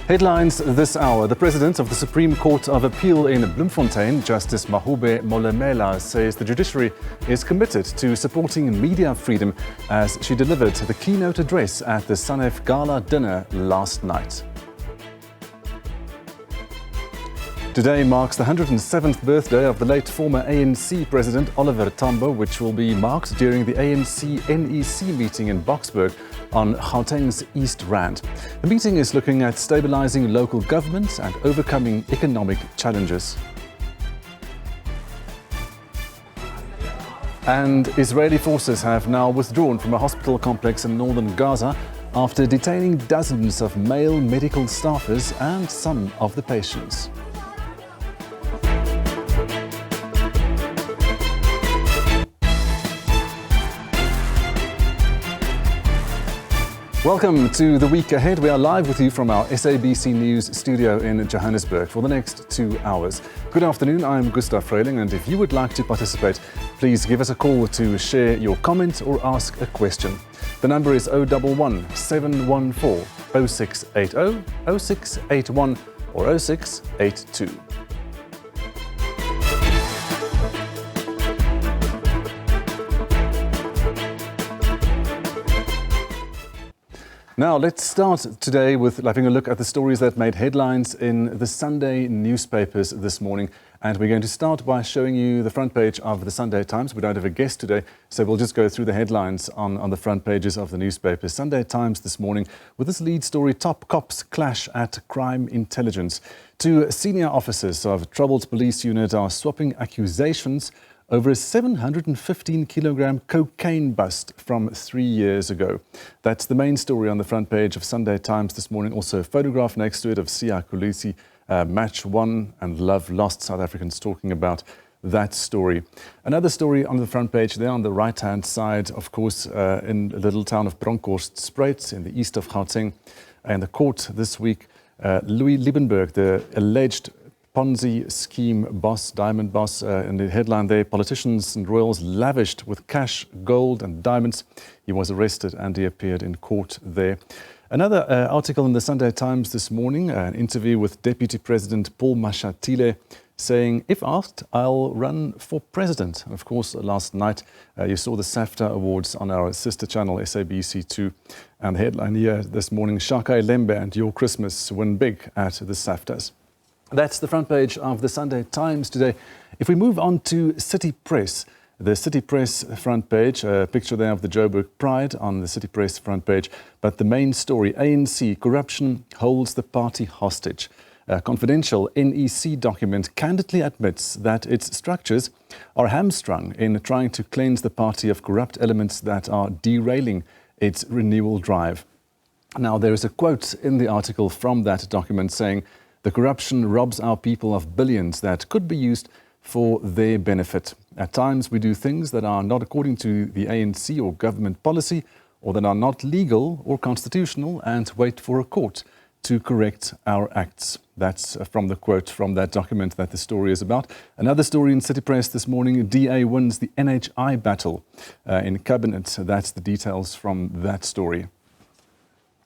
Headlines this hour. The President of the Supreme Court of Appeal in Bloemfontein, Justice Mahube Molemela, says the judiciary is committed to supporting media freedom as she delivered the keynote address at the SANEF Gala dinner last night. Today marks the 107th birthday of the late former ANC President Oliver Tambo, which will be marked during the ANC NEC meeting in Boksburg on Gauteng's East Rand. The meeting is looking at stabilising local governments and overcoming economic challenges. And Israeli forces have now withdrawn from a hospital complex in northern Gaza after detaining dozens of male medical staffers and some of the patients. Welcome to the week ahead. We are live with you from our SABC News studio in Johannesburg for the next 2 hours. Good afternoon, I'm Gustav Freiling, and if you would like to participate, please give us a call to share your comment or ask a question. The number is 011 714 0680, 0681 or 0682. Now, let's start today with having a look at the stories that made headlines in the Sunday newspapers this morning. And we're going to start by showing you the front page of the Sunday Times. We don't have a guest today, so we'll just go through the headlines on the front pages of the newspapers. Sunday Times this morning with this lead story: top cops clash at crime intelligence. Two senior officers of a troubled police unit are swapping accusations over a 715-kilogram cocaine bust from 3 years ago. That's the main story on the front page of Sunday Times this morning. Also a photograph next to it of Siya Kolisi, Match Won and Love Lost, South Africans talking about that story. Another story on the front page there on the right-hand side, of course, in the little town of Bronkhorstspruit in the east of Gauteng. And the court this week, Louis Liebenberg, the alleged Ponzi scheme boss, diamond boss, in the headline there, politicians and royals lavished with cash, gold and diamonds. He was arrested and he appeared in court there. Another article in the Sunday Times this morning, an interview with Deputy President Paul Mashatile saying, if asked, I'll run for president. Of course, last night you saw the SAFTA Awards on our sister channel, SABC2. And the headline here this morning, Shaka Lembe and Your Christmas win big at the SAFTAs. That's the front page of the Sunday Times today. If we move on to City Press, the City Press front page, a picture there of the Joburg Pride on the City Press front page. But the main story, ANC corruption holds the party hostage. A confidential NEC document candidly admits that its structures are hamstrung in trying to cleanse the party of corrupt elements that are derailing its renewal drive. Now, there is a quote in the article from that document saying, the corruption robs our people of billions that could be used for their benefit. At times we do things that are not according to the ANC or government policy, or that are not legal or constitutional, and wait for a court to correct our acts. That's from the quote from that document that the story is about. Another story in City Press this morning, DA wins the NHI battle in Cabinet. That's the details from that story.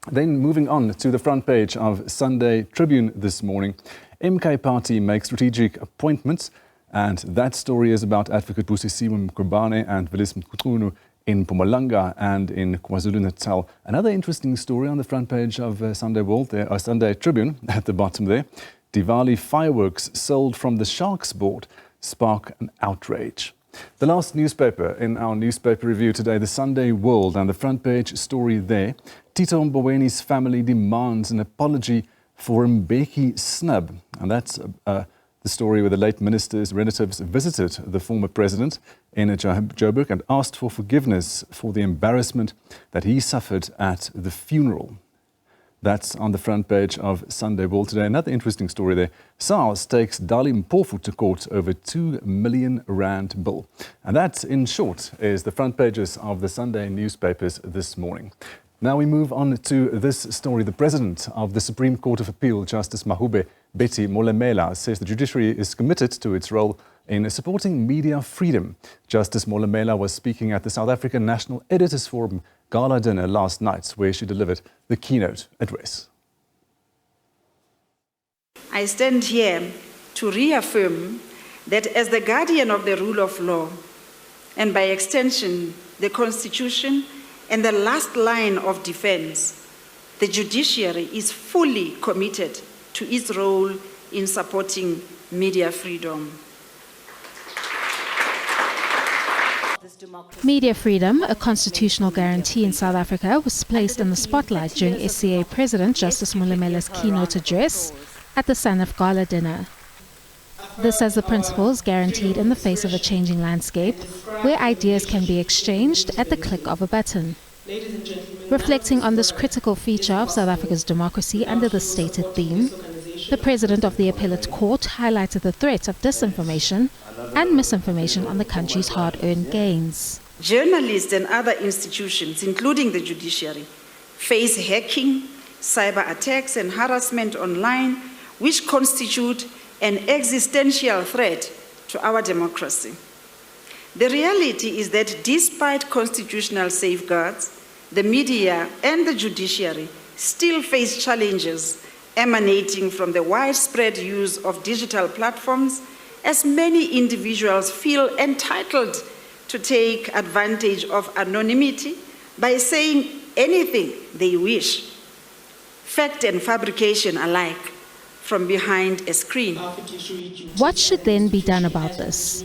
Then moving on to the front page of Sunday Tribune this morning, MK Party makes strategic appointments, and that story is about Advocate Busisiwe Mkhwebane and Willis Mkhunu in Mpumalanga and in KwaZulu-Natal. Another interesting story on the front page of Sunday World, there, Sunday Tribune at the bottom there. Diwali fireworks sold from the Sharks board spark an outrage. The last newspaper in our newspaper review today, the Sunday World, and the front page story there. Tito Mbowene's family demands an apology for Mbeki snub. And that's the story where the late minister's relatives visited the former president in Joburg and asked for forgiveness for the embarrassment that he suffered at the funeral. That's on the front page of Sunday World today. Another interesting story there. SARS takes Dali Mpofu to court over R2 million bill. And that, in short, is the front pages of the Sunday newspapers this morning. Now we move on to this story. The President of the Supreme Court of Appeal, Justice Mahube Molemela, says the judiciary is committed to its role in supporting media freedom. Justice Molemela was speaking at the South African National Editors Forum Gala dinner last night, where she delivered the keynote address. I stand here to reaffirm that as the guardian of the rule of law, and by extension, the Constitution and the last line of defense, the judiciary is fully committed to its role in supporting media freedom. Media freedom, a constitutional guarantee in South Africa, was placed in the spotlight during SCA President Justice Molemele's keynote address at the SANEF Gala dinner. This as the principles guaranteed in the face of a changing landscape, where ideas can be exchanged at the click of a button. Reflecting on this critical feature of South Africa's democracy under the stated theme, the President of the Appellate Court highlighted the threat of disinformation and misinformation on the country's hard-earned gains. Journalists and other institutions, including the judiciary, face hacking, cyber attacks and harassment online, which constitute an existential threat to our democracy. The reality is that despite constitutional safeguards, the media and the judiciary still face challenges emanating from the widespread use of digital platforms, as many individuals feel entitled to take advantage of anonymity by saying anything they wish, fact and fabrication alike, from behind a screen. What should then be done about this?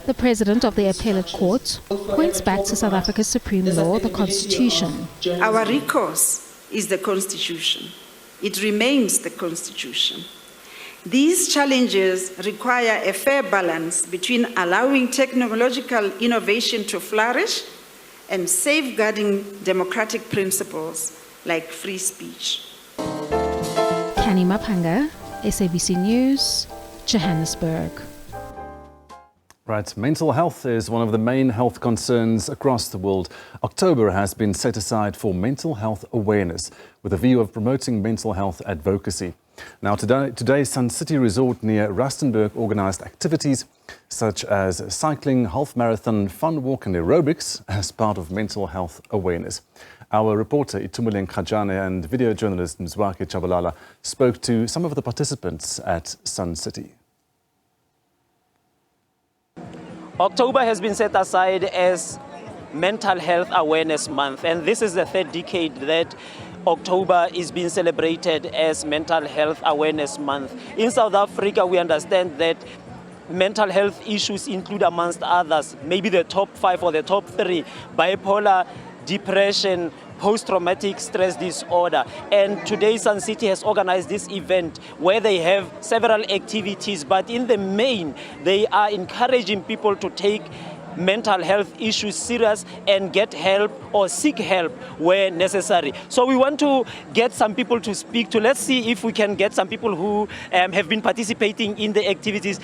The President of the Appellate Court points back to South Africa's supreme law, the Constitution. Our recourse is the Constitution. It remains the Constitution. These challenges require a fair balance between allowing technological innovation to flourish and safeguarding democratic principles like free speech. Kani Mapanga, SABC News, Johannesburg. Right, mental health is one of the main health concerns across the world. October has been set aside for mental health awareness with a view of promoting mental health advocacy. Now, today Sun City Resort near Rustenburg organised activities such as cycling, half marathon, fun walk and aerobics as part of mental health awareness. Our reporter Itumuleng Khajane and video journalist Mzwaki Chabalala spoke to some of the participants at Sun City. October has been set aside as Mental Health Awareness Month, and this is the third decade that October is being celebrated as Mental Health Awareness Month. In South Africa, we understand that mental health issues include, amongst others, maybe the top 5 or the top 3, bipolar, depression, post-traumatic stress disorder. And today Sun City has organized this event where they have several activities, but in the main, they are encouraging people to take mental health issues serious and get help or seek help where necessary. So we want to get some people to speak to. Let's see if we can get some people who have been participating in the activities.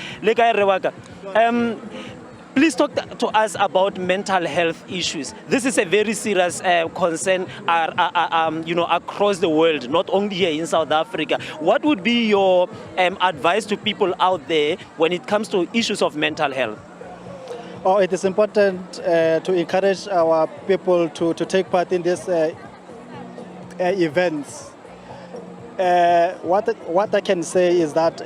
Please talk to us about mental health issues. This is a very serious concern across the world, not only here in South Africa. What would be your advice to people out there when it comes to issues of mental health? Oh, it is important to encourage our people to take part in these events. What I can say is that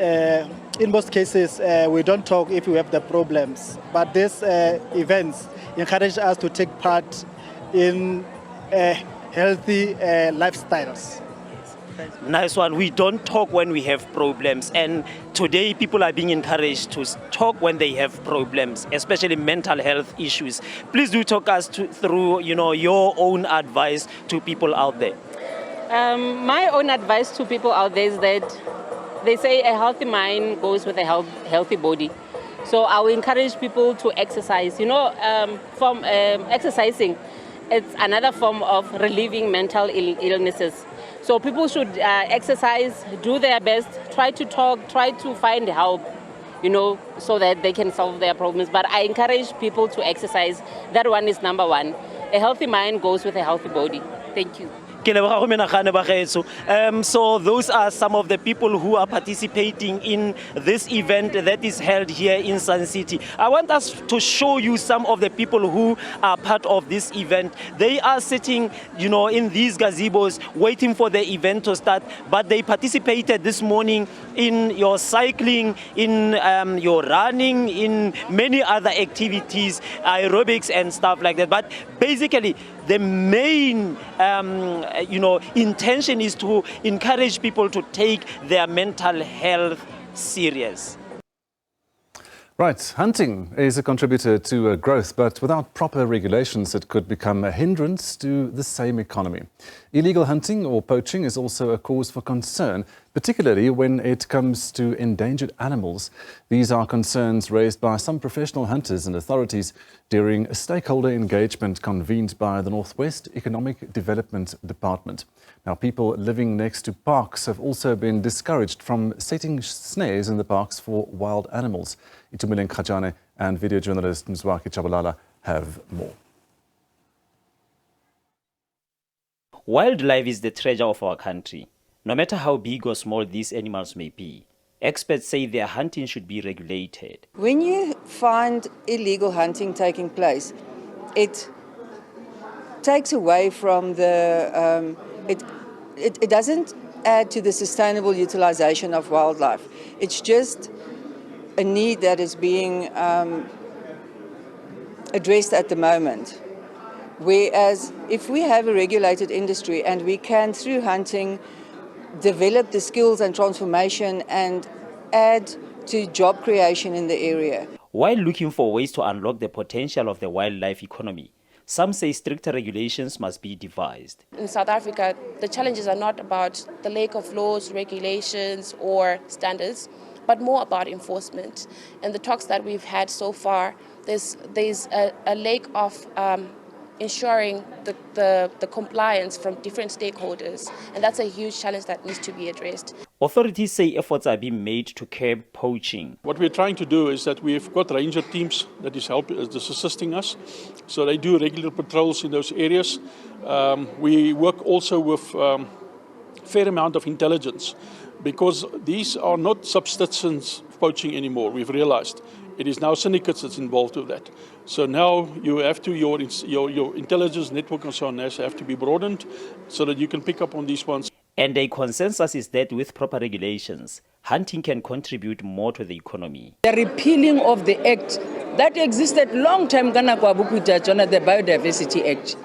in most cases, we don't talk if we have the problems, but these events encourage us to take part in healthy lifestyles. Nice one. We don't talk when we have problems, and today people are being encouraged to talk when they have problems, especially mental health issues. Please do talk us through your own advice to people out there. My own advice to people out there is that they say a healthy mind goes with a healthy body. So I will encourage people to exercise. From exercising, it's another form of relieving mental illnesses. So people should exercise, do their best, try to talk, try to find help, so that they can solve their problems. But I encourage people to exercise. That one is number one. A healthy mind goes with a healthy body. Thank you. So those are some of the people who are participating in this event that is held here in Sun City. I want us to show you some of the people who are part of this event. They are sitting, in these gazebos waiting for the event to start, but they participated this morning in your cycling, in your running, in many other activities, aerobics and stuff like that. But basically, the main, intention is to encourage people to take their mental health serious. Right, hunting is a contributor to growth, but without proper regulations it could become a hindrance to the same economy. Illegal hunting or poaching is also a cause for concern, particularly when it comes to endangered animals. These are concerns raised by some professional hunters and authorities during a stakeholder engagement convened by the Northwest Economic Development Department. Now, people living next to parks have also been discouraged from setting snares in the parks for wild animals. Itumeleng Khajane and video journalist Mzwaki Chabalala have more. Wildlife is the treasure of our country. No matter how big or small these animals may be, experts say their hunting should be regulated. When you find illegal hunting taking place, it takes away from the, it doesn't add to the sustainable utilization of wildlife. It's just a need that is being addressed at the moment. Whereas if we have a regulated industry and we can, through hunting, develop the skills and transformation and add to job creation in the area. While looking for ways to unlock the potential of the wildlife economy, some say stricter regulations must be devised. In South Africa, the challenges are not about the lack of laws, regulations, or standards, but more about enforcement. And the talks that we've had so far, there's a lack of ensuring the compliance from different stakeholders, and that's a huge challenge that needs to be addressed. Authorities say efforts are being made to curb poaching. What we're trying to do is that we've got ranger teams that is assisting us, so they do regular patrols in those areas. We work also with fair amount of intelligence, because these are not subsistence poaching anymore. We've realized it is now syndicates that's involved with that. So now you have to, your intelligence network and so on have to be broadened so that you can pick up on these ones. And a consensus is that with proper regulations, hunting can contribute more to the economy. The repealing of the act that existed long time ago, the Biodiversity Act.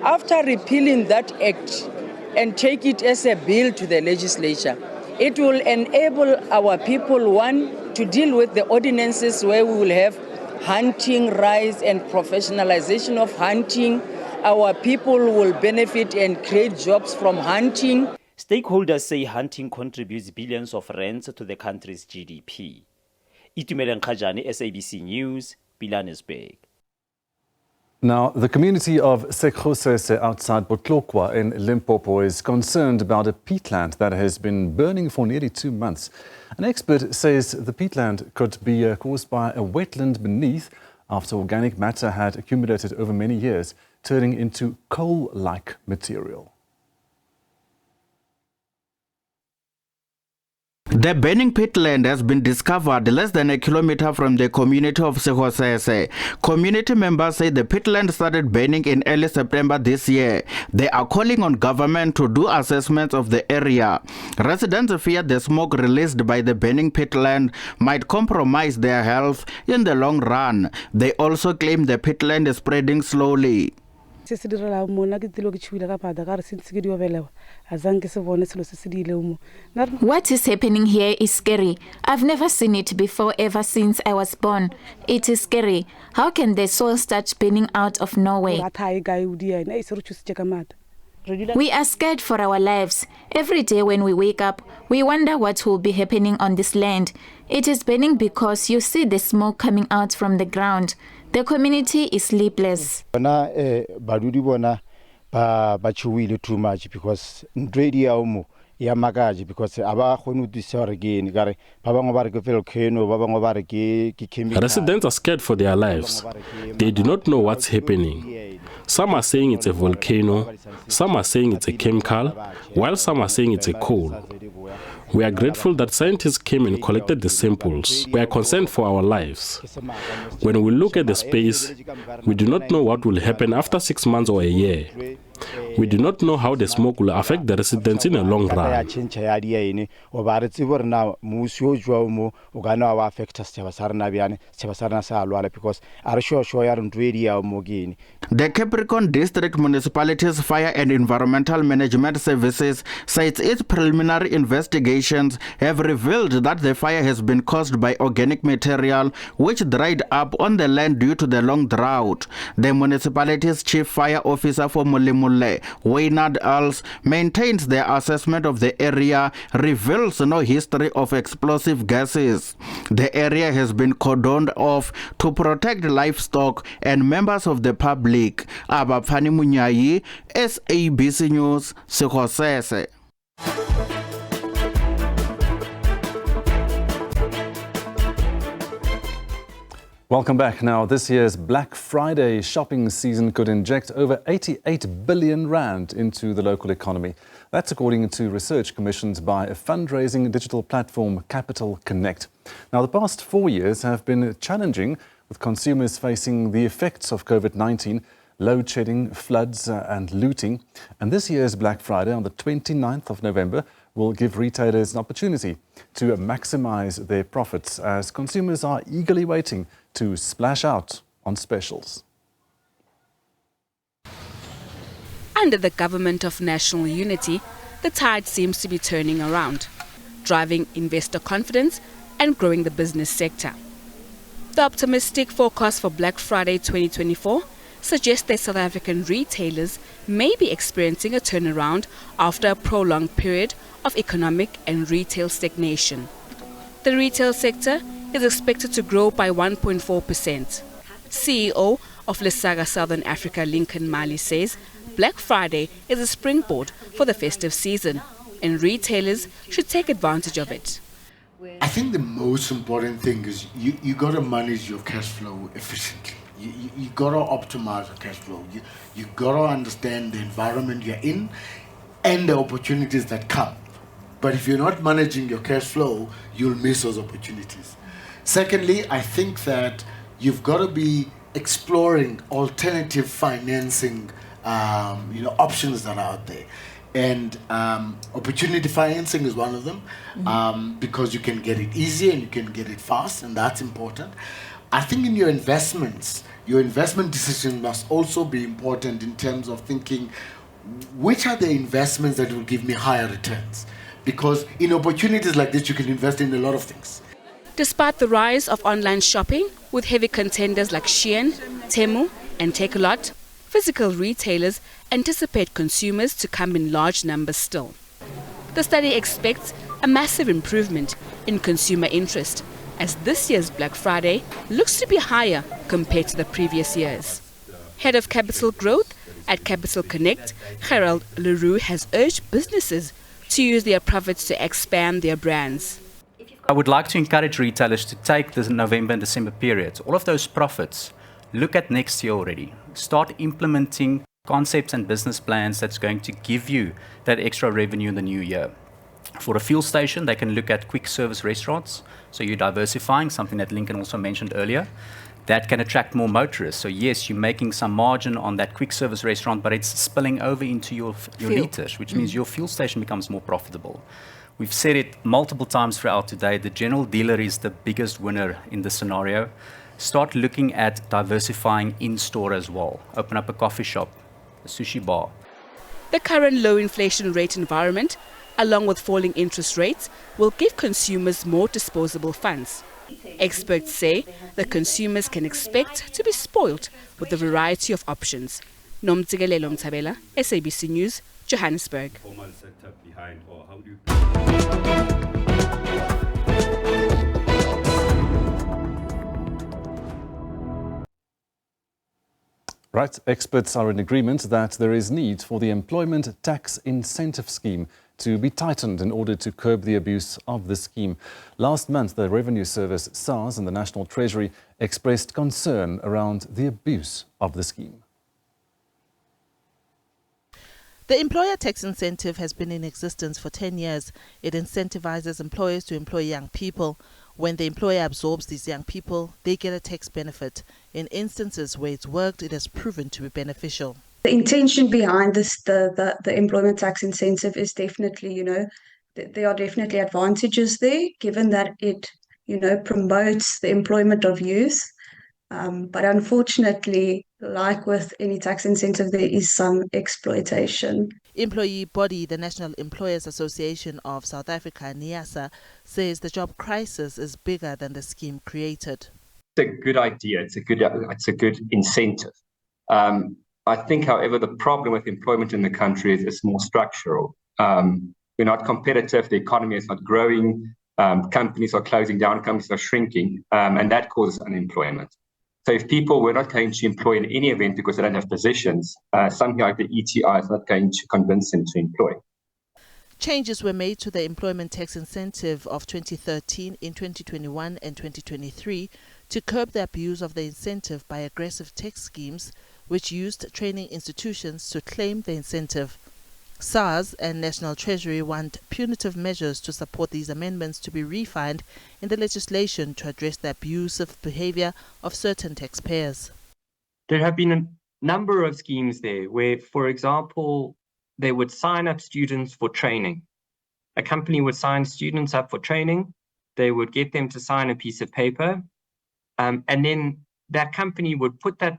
After repealing that act and take it as a bill to the legislature, it will enable our people, one, to deal with the ordinances where we will have hunting rights and professionalization of hunting. Our people will benefit and create jobs from hunting. Stakeholders say hunting contributes billions of rands to the country's GDP. Itumeleng Khajane, SABC News, Pilanesberg. Now, the community of Sekhosese outside Botlokwa in Limpopo is concerned about a peatland that has been burning for nearly 2 months. An expert says the peatland could be caused by a wetland beneath after organic matter had accumulated over many years, turning into coal-like material. The burning peatland has been discovered less than a kilometer from the community of Sekhosese. Community members say the peatland started burning in early September this year. They are calling on government to do assessments of the area. Residents fear the smoke released by the burning peatland might compromise their health in the long run. They also claim the peatland is spreading slowly. What is happening here is scary. I've never seen it before ever since I was born. It is scary. How can the soil start burning out of nowhere? We are scared for our lives. Every day when we wake up, we wonder what will be happening on this land. It is burning because you see the smoke coming out from the ground. The community is sleepless. Too much because ya makaji because aba khone utisa re ke gare ba bangwe ba re ke volcano ba bangwe ba re ke chemical. Residents are scared for their lives. They do not know what's happening. Some are saying it's a volcano, some are saying it's a chemical, while some are saying it's a coal. We are grateful that scientists came and collected the samples. We are concerned for our lives. When we look at the space, we do not know what will happen after 6 months or a year. We do not know how the smoke will affect the residents in a long run. The Capricorn District Municipality's Fire and Environmental Management Services says its preliminary investigations have revealed that the fire has been caused by organic material which dried up on the land due to the long drought. The municipality's chief fire officer for Mulimule, Waynard Als, maintains their assessment of the area reveals no history of explosive gases. The area has been cordoned off to protect livestock and members of the public. Abapfani Munyayi, SABC News, Sekosese. Welcome back. Now, this year's Black Friday shopping season could inject over 88 billion rand into the local economy. That's according to research commissioned by a fundraising digital platform, Capital Connect. Now, the past 4 years have been challenging, with consumers facing the effects of COVID-19, load shedding, floods and looting. And this year's Black Friday on the 29th of November will give retailers an opportunity to maximize their profits as consumers are eagerly waiting to splash out on specials. Under the government of national unity, the tide seems to be turning around, driving investor confidence and growing the business sector. The optimistic forecast for Black Friday 2024 suggests that South African retailers may be experiencing a turnaround after a prolonged period of economic and retail stagnation. The retail sector is expected to grow by 1.4%. CEO of Lesaga Southern Africa, Lincoln Mali, says Black Friday is a springboard for the festive season and retailers should take advantage of it. I think the most important thing is you got to manage your cash flow efficiently. You got to optimize your cash flow. You got to understand the environment you're in and the opportunities that come. But if you're not managing your cash flow, you'll miss those opportunities. Secondly, I think that you've got to be exploring alternative financing options that are out there. And opportunity financing is one of them, because you can get it easy and you can get it fast, and that's important. I think in your investments, your investment decision must also be important in terms of thinking, which are the investments that will give me higher returns? Because in opportunities like this, you can invest in a lot of things. Despite the rise of online shopping, with heavy contenders like Shein, Temu and Takealot, physical retailers anticipate consumers to come in large numbers still. The study expects a massive improvement in consumer interest, as this year's Black Friday looks to be higher compared to the previous years. Head of Capital Growth at Capital Connect, Gerald Leroux, has urged businesses to use their profits to expand their brands. I would like to encourage retailers to take the November and December period, all of those profits, look at next year already. Start implementing concepts and business plans that's going to give you that extra revenue in the new year. For a fuel station, they can look at quick service restaurants. So you're diversifying, something that Lincoln also mentioned earlier. That can attract more motorists. So yes, you're making some margin on that quick service restaurant, but it's spilling over into your liters, which means your fuel station becomes more profitable. We've said it multiple times throughout today, the general dealer is the biggest winner in this scenario. Start looking at diversifying in-store as well. Open up a coffee shop, a sushi bar. The current low inflation rate environment, along with falling interest rates, will give consumers more disposable funds. Experts say the consumers can expect to be spoiled with a variety of options. Nomtsigelelo Mtabela, SABC News, Johannesburg. Right, experts are in agreement that there is need for the Employment Tax Incentive Scheme to be tightened in order to curb the abuse of the scheme. Last month, the Revenue Service, SARS, and the National Treasury expressed concern around the abuse of the scheme. The employer tax incentive has been in existence for 10 years. It incentivizes employers to employ young people. When the employer absorbs these young people, they get a tax benefit. In instances where it's worked, it has proven to be beneficial. The intention behind this, the employment tax incentive is definitely, there are definitely advantages there, given that it, promotes the employment of youth. But unfortunately, like with any tax incentive, there is some exploitation. Employee body, the National Employers Association of South Africa, NIASA, says the job crisis is bigger than the scheme created. It's a good idea. It's a good incentive. I think, however, the problem with employment in the country is it's more structural. We're not competitive. The economy is not growing. Companies are closing down. Companies are shrinking, and that causes unemployment. So if people were not going to employ in any event because they don't have positions, something like the ETI is not going to convince them to employ. Changes were made to the employment tax incentive of 2013 in 2021 and 2023 to curb the abuse of the incentive by aggressive tax schemes which used training institutions to claim the incentive. SARS and National Treasury want punitive measures to support these amendments to be refined in the legislation to address the abusive behavior of certain taxpayers. There have been a number of schemes there where, for example, they would sign up students for training. A company would sign students up for training. They would get them to sign a piece of paper. And then that company would put that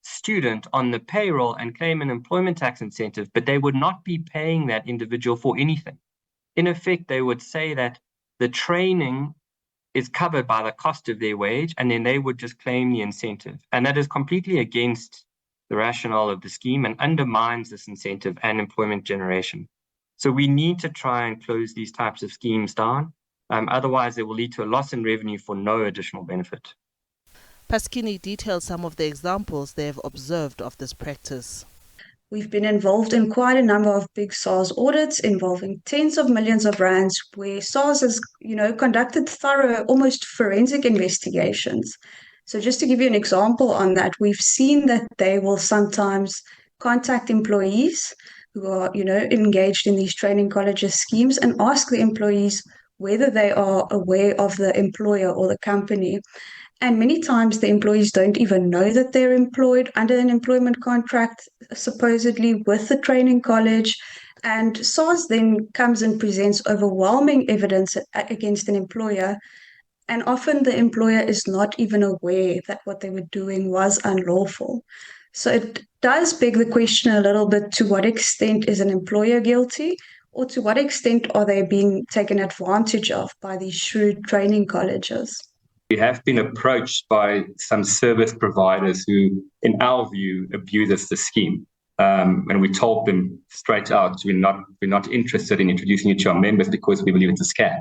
student on the payroll and claim an employment tax incentive, but they would not be paying that individual for anything. In effect, they would say that the training is covered by the cost of their wage, and then they would just claim the incentive. And that is completely against the rationale of the scheme and undermines this incentive and employment generation. So we need to try and close these types of schemes down. Otherwise, it will lead to a loss in revenue for no additional benefit. Pasquini details some of the examples they have observed of this practice. We've been involved in quite a number of big SARS audits involving tens of millions of rands where SARS has, conducted thorough, almost forensic investigations. So just to give you an example on that, we've seen that they will sometimes contact employees who are, engaged in these training colleges schemes and ask the employees whether they are aware of the employer or the company. And many times the employees don't even know that they're employed under an employment contract, supposedly with the training college. And SARS then comes and presents overwhelming evidence against an employer. And often the employer is not even aware that what they were doing was unlawful. So it does beg the question a little bit, to what extent is an employer guilty, or to what extent are they being taken advantage of by these shrewd training colleges? We have been approached by some service providers who, in our view, abuse the scheme. And we told them straight out, we're not interested in introducing you to our members because we believe it's a scam.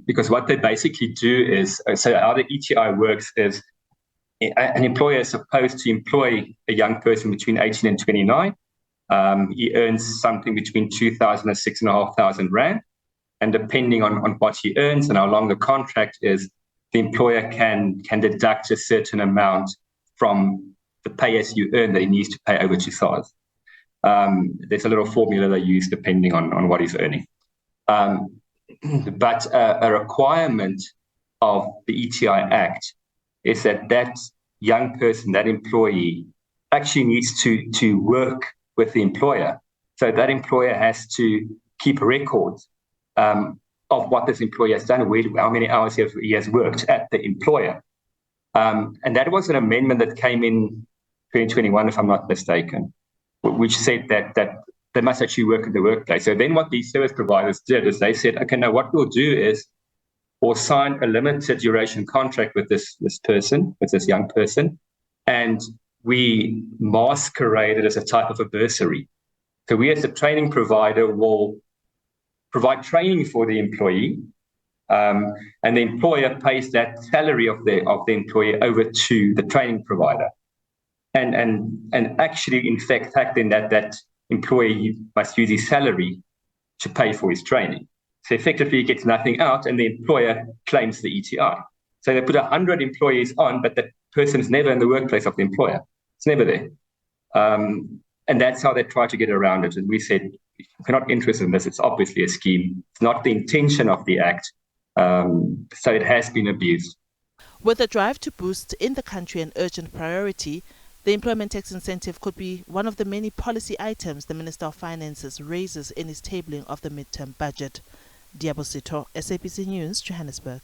Because what they basically do is, so how the ETI works is, an employer is supposed to employ a young person between 18 and 29. He earns something between 2,000 and 6,500 rand. And depending on what he earns and how long the contract is, the employer can deduct a certain amount from the pay as you earn that he needs to pay over to SARS. There's a little formula they use depending on what he's earning. But a requirement of the ETI Act is that young person, that employee, actually needs to work with the employer. So that employer has to keep records of what this employer has done, how many hours he has worked at the employer. And that was an amendment that came in 2021, if I'm not mistaken, which said that they must actually work in the workplace. So then what these service providers did is they said, okay, now what we'll do is we'll sign a limited duration contract with this person, with this young person, and we masquerade it as a type of a bursary. So we as a training provider will provide training for the employee, and the employer pays that salary of the employee over to the training provider. And actually, in fact, then that employee must use his salary to pay for his training. So effectively, he gets nothing out, and the employer claims the ETI. So they put 100 employees on, but the person is never in the workplace of the employer. It's never there. And that's how they try to get around it. And we said, if you're not interested in this, it's obviously a scheme. It's not the intention of the act. So it has been abused. With a drive to boost in the country an urgent priority, the employment tax incentive could be one of the many policy items the Minister of Finances raises in his tabling of the midterm budget. Diabosito, SABC News, Johannesburg.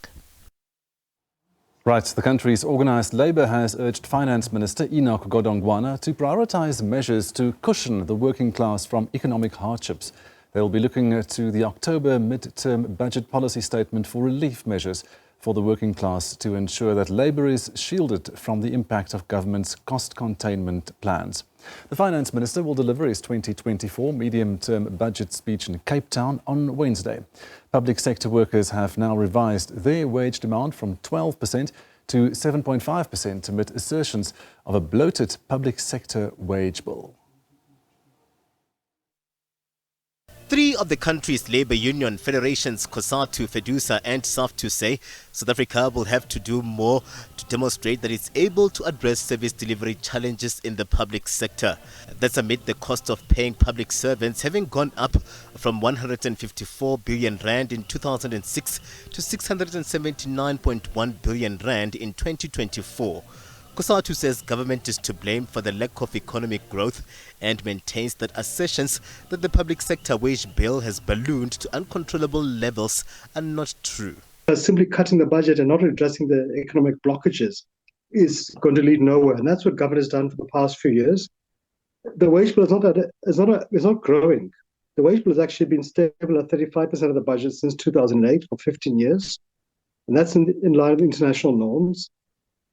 Right, the country's organised labour has urged Finance Minister Enoch Godongwana to prioritise measures to cushion the working class from economic hardships. They will be looking to the October mid-term budget policy statement for relief measures for the working class to ensure that labour is shielded from the impact of government's cost containment plans. The Finance Minister will deliver his 2024 medium-term budget speech in Cape Town on Wednesday. Public sector workers have now revised their wage demand from 12% to 7.5% amid assertions of a bloated public sector wage bill. Three of the country's labour union federations, COSATU, FEDUSA and SAFTU, say South Africa will have to do more to demonstrate that it's able to address service delivery challenges in the public sector. That's amid the cost of paying public servants having gone up from 154 billion rand in 2006 to 679.1 billion rand in 2024. COSATU says government is to blame for the lack of economic growth and maintains that assertions that the public sector wage bill has ballooned to uncontrollable levels are not true. Simply cutting the budget and not addressing the economic blockages is going to lead nowhere, and that's what government has done for the past few years. The wage bill is not growing. The wage bill has actually been stable at 35% of the budget since 2008 for 15 years, and that's in line with international norms.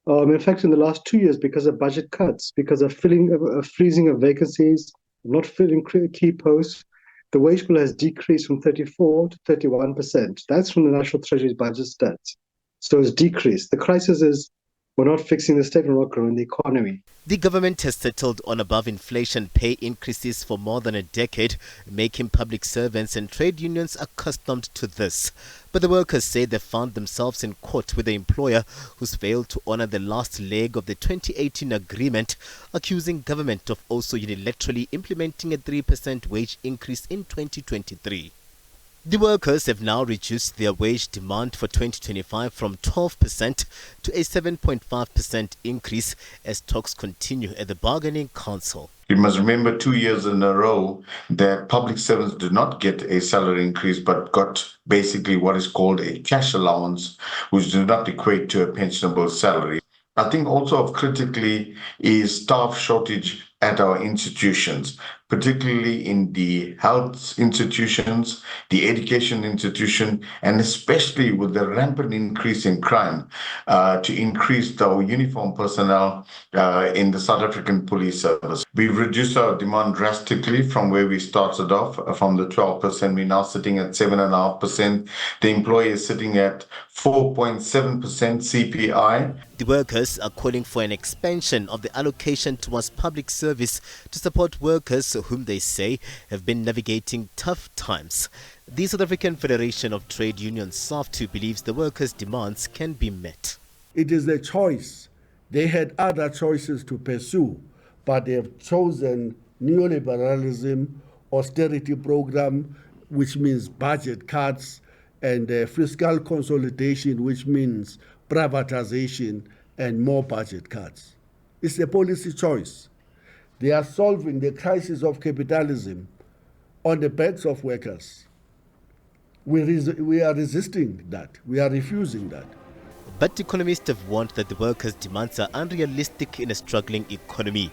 In fact, in the last 2 years, because of budget cuts, because of freezing of vacancies, not filling key posts, the wage bill has decreased from 34 to 31%. That's from the National Treasury's budget stats. So it's decreased. The crisis is we're not fixing the state, we're not growing the economy. The government has settled on above inflation pay increases for more than a decade, making public servants and trade unions accustomed to this. But the workers say they found themselves in court with the employer who's failed to honour the last leg of the 2018 agreement, accusing government of also unilaterally implementing a 3% wage increase in 2023. The workers have now reduced their wage demand for 2025 from 12% to a 7.5% increase as talks continue at the bargaining council. You must remember 2 years in a row that public servants did not get a salary increase but got basically what is called a cash allowance, which did not equate to a pensionable salary. I think also of critically is staff shortage at our institutions, particularly in the health institutions, the education institution, and especially with the rampant increase in crime, to increase our uniform personnel in the South African Police Service. We've reduced our demand drastically from where we started off, from the 12%. We're now sitting at 7.5%. The employer is sitting at 4.7% CPI. The workers are calling for an expansion of the allocation towards public service to support workers whom they say have been navigating tough times. The South African Federation of Trade Unions, SAFTU, believes the workers' demands can be met. It is a choice. They had other choices to pursue, but they have chosen neoliberalism, austerity program, which means budget cuts, and fiscal consolidation, which means privatization and more budget cuts. It's a policy choice. They are solving the crisis of capitalism on the backs of workers. We are resisting that. We are refusing that. But economists have warned that the workers' demands are unrealistic in a struggling economy.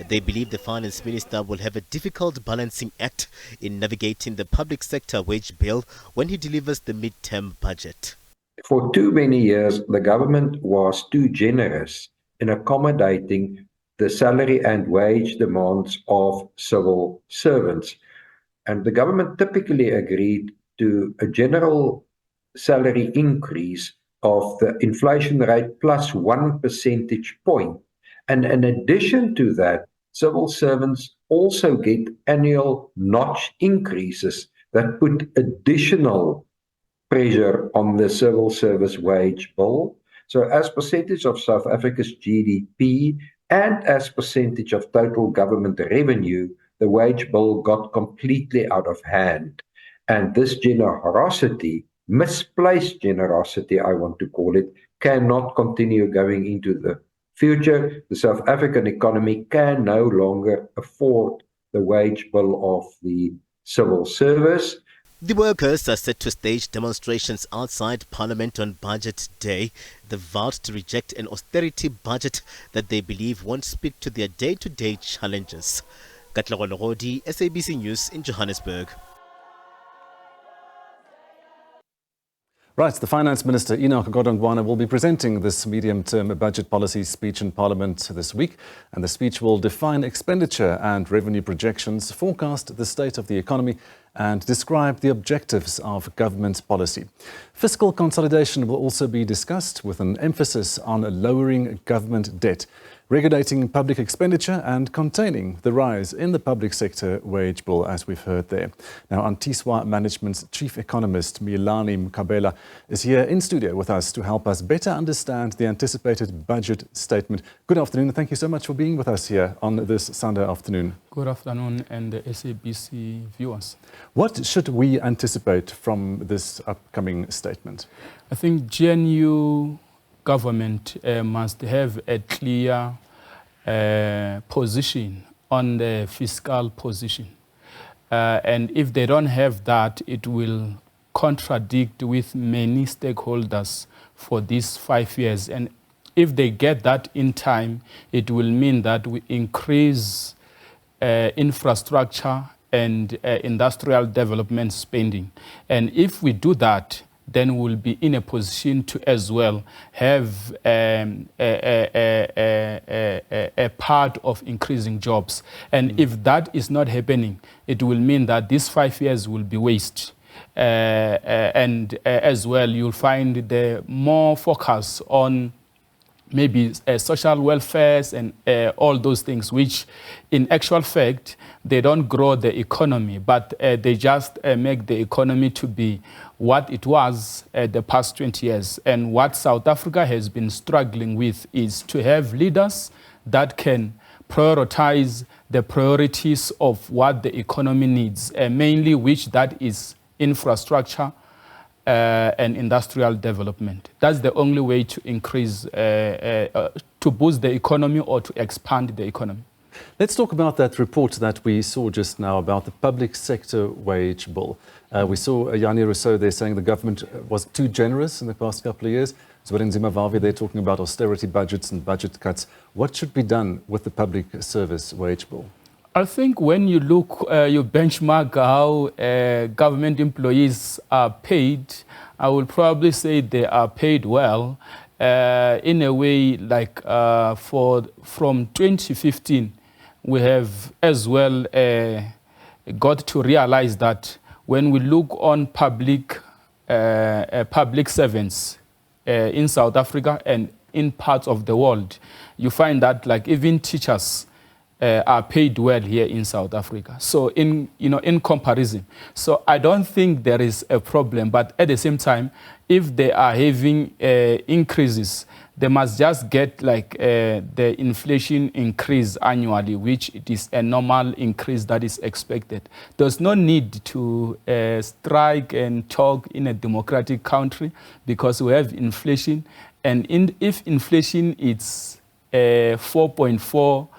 They believe the finance minister will have a difficult balancing act in navigating the public sector wage bill when he delivers the mid-term budget. For too many years, the government was too generous in accommodating the salary and wage demands of civil servants. And the government typically agreed to a general salary increase of the inflation rate plus 1 percentage point. And in addition to that, civil servants also get annual notch increases that put additional pressure on the civil service wage bill. So as percentage of South Africa's GDP and as percentage of total government revenue, the wage bill got completely out of hand. And this generosity, misplaced generosity, I want to call it, cannot continue going into the future. The South African economy can no longer afford the wage bill of the civil service. The workers are set to stage demonstrations outside Parliament on Budget Day. They vowed to reject an austerity budget that they believe won't speak to their day-to-day challenges. Katlego Logodi, SABC News in Johannesburg. Right, the Finance Minister Enoch Godongwana will be presenting this medium-term budget policy speech in Parliament this week, and the speech will define expenditure and revenue projections, forecast the state of the economy and describe the objectives of government policy. Fiscal consolidation will also be discussed with an emphasis on lowering government debt, regulating public expenditure and containing the rise in the public sector wage bill, as we've heard there. Now, Antiswa Management's Chief Economist, Milani Mkabela, is here in studio with us to help us better understand the anticipated budget statement. Good afternoon, and thank you so much for being with us here on this Sunday afternoon. Good afternoon, and the SABC viewers. What should we anticipate from this upcoming statement? I think GNU government must have a clear position on the fiscal position. And if they don't have that, it will contradict with many stakeholders for these 5 years. And if they get that in time, it will mean that we increase infrastructure and industrial development spending. And if we do that, then we'll be in a position to as well have a part of increasing jobs. And if that is not happening, it will mean that these 5 years will be wasted. And as well, you'll find the more focus on maybe social welfare and all those things, which in actual fact, they don't grow the economy, but they just make the economy to be what it was the past 20 years. And what South Africa has been struggling with is to have leaders that can prioritize the priorities of what the economy needs, mainly which that is infrastructure and industrial development. That's the only way to increase, to boost the economy or to expand the economy. Let's talk about that report that we saw just now about the public sector wage bill. We saw Yanni Rousseau there saying the government was too generous in the past couple of years. Zwelinzima Vavi, they're talking about austerity budgets and budget cuts. What should be done with the public service wage bill? I think when you look, you benchmark how government employees are paid, I will probably say they are paid well. In a way, like from 2015, we have as well got to realize that when we look on public servants in South Africa and in parts of the world, you find that like even teachers are paid well here in South Africa. So in comparison, so I don't think there is a problem. But at the same time, if they are having increases, they must just get like the inflation increase annually, which it is a normal increase that is expected. There's no need to strike and talk in a democratic country because we have inflation, and if inflation is 4.4%,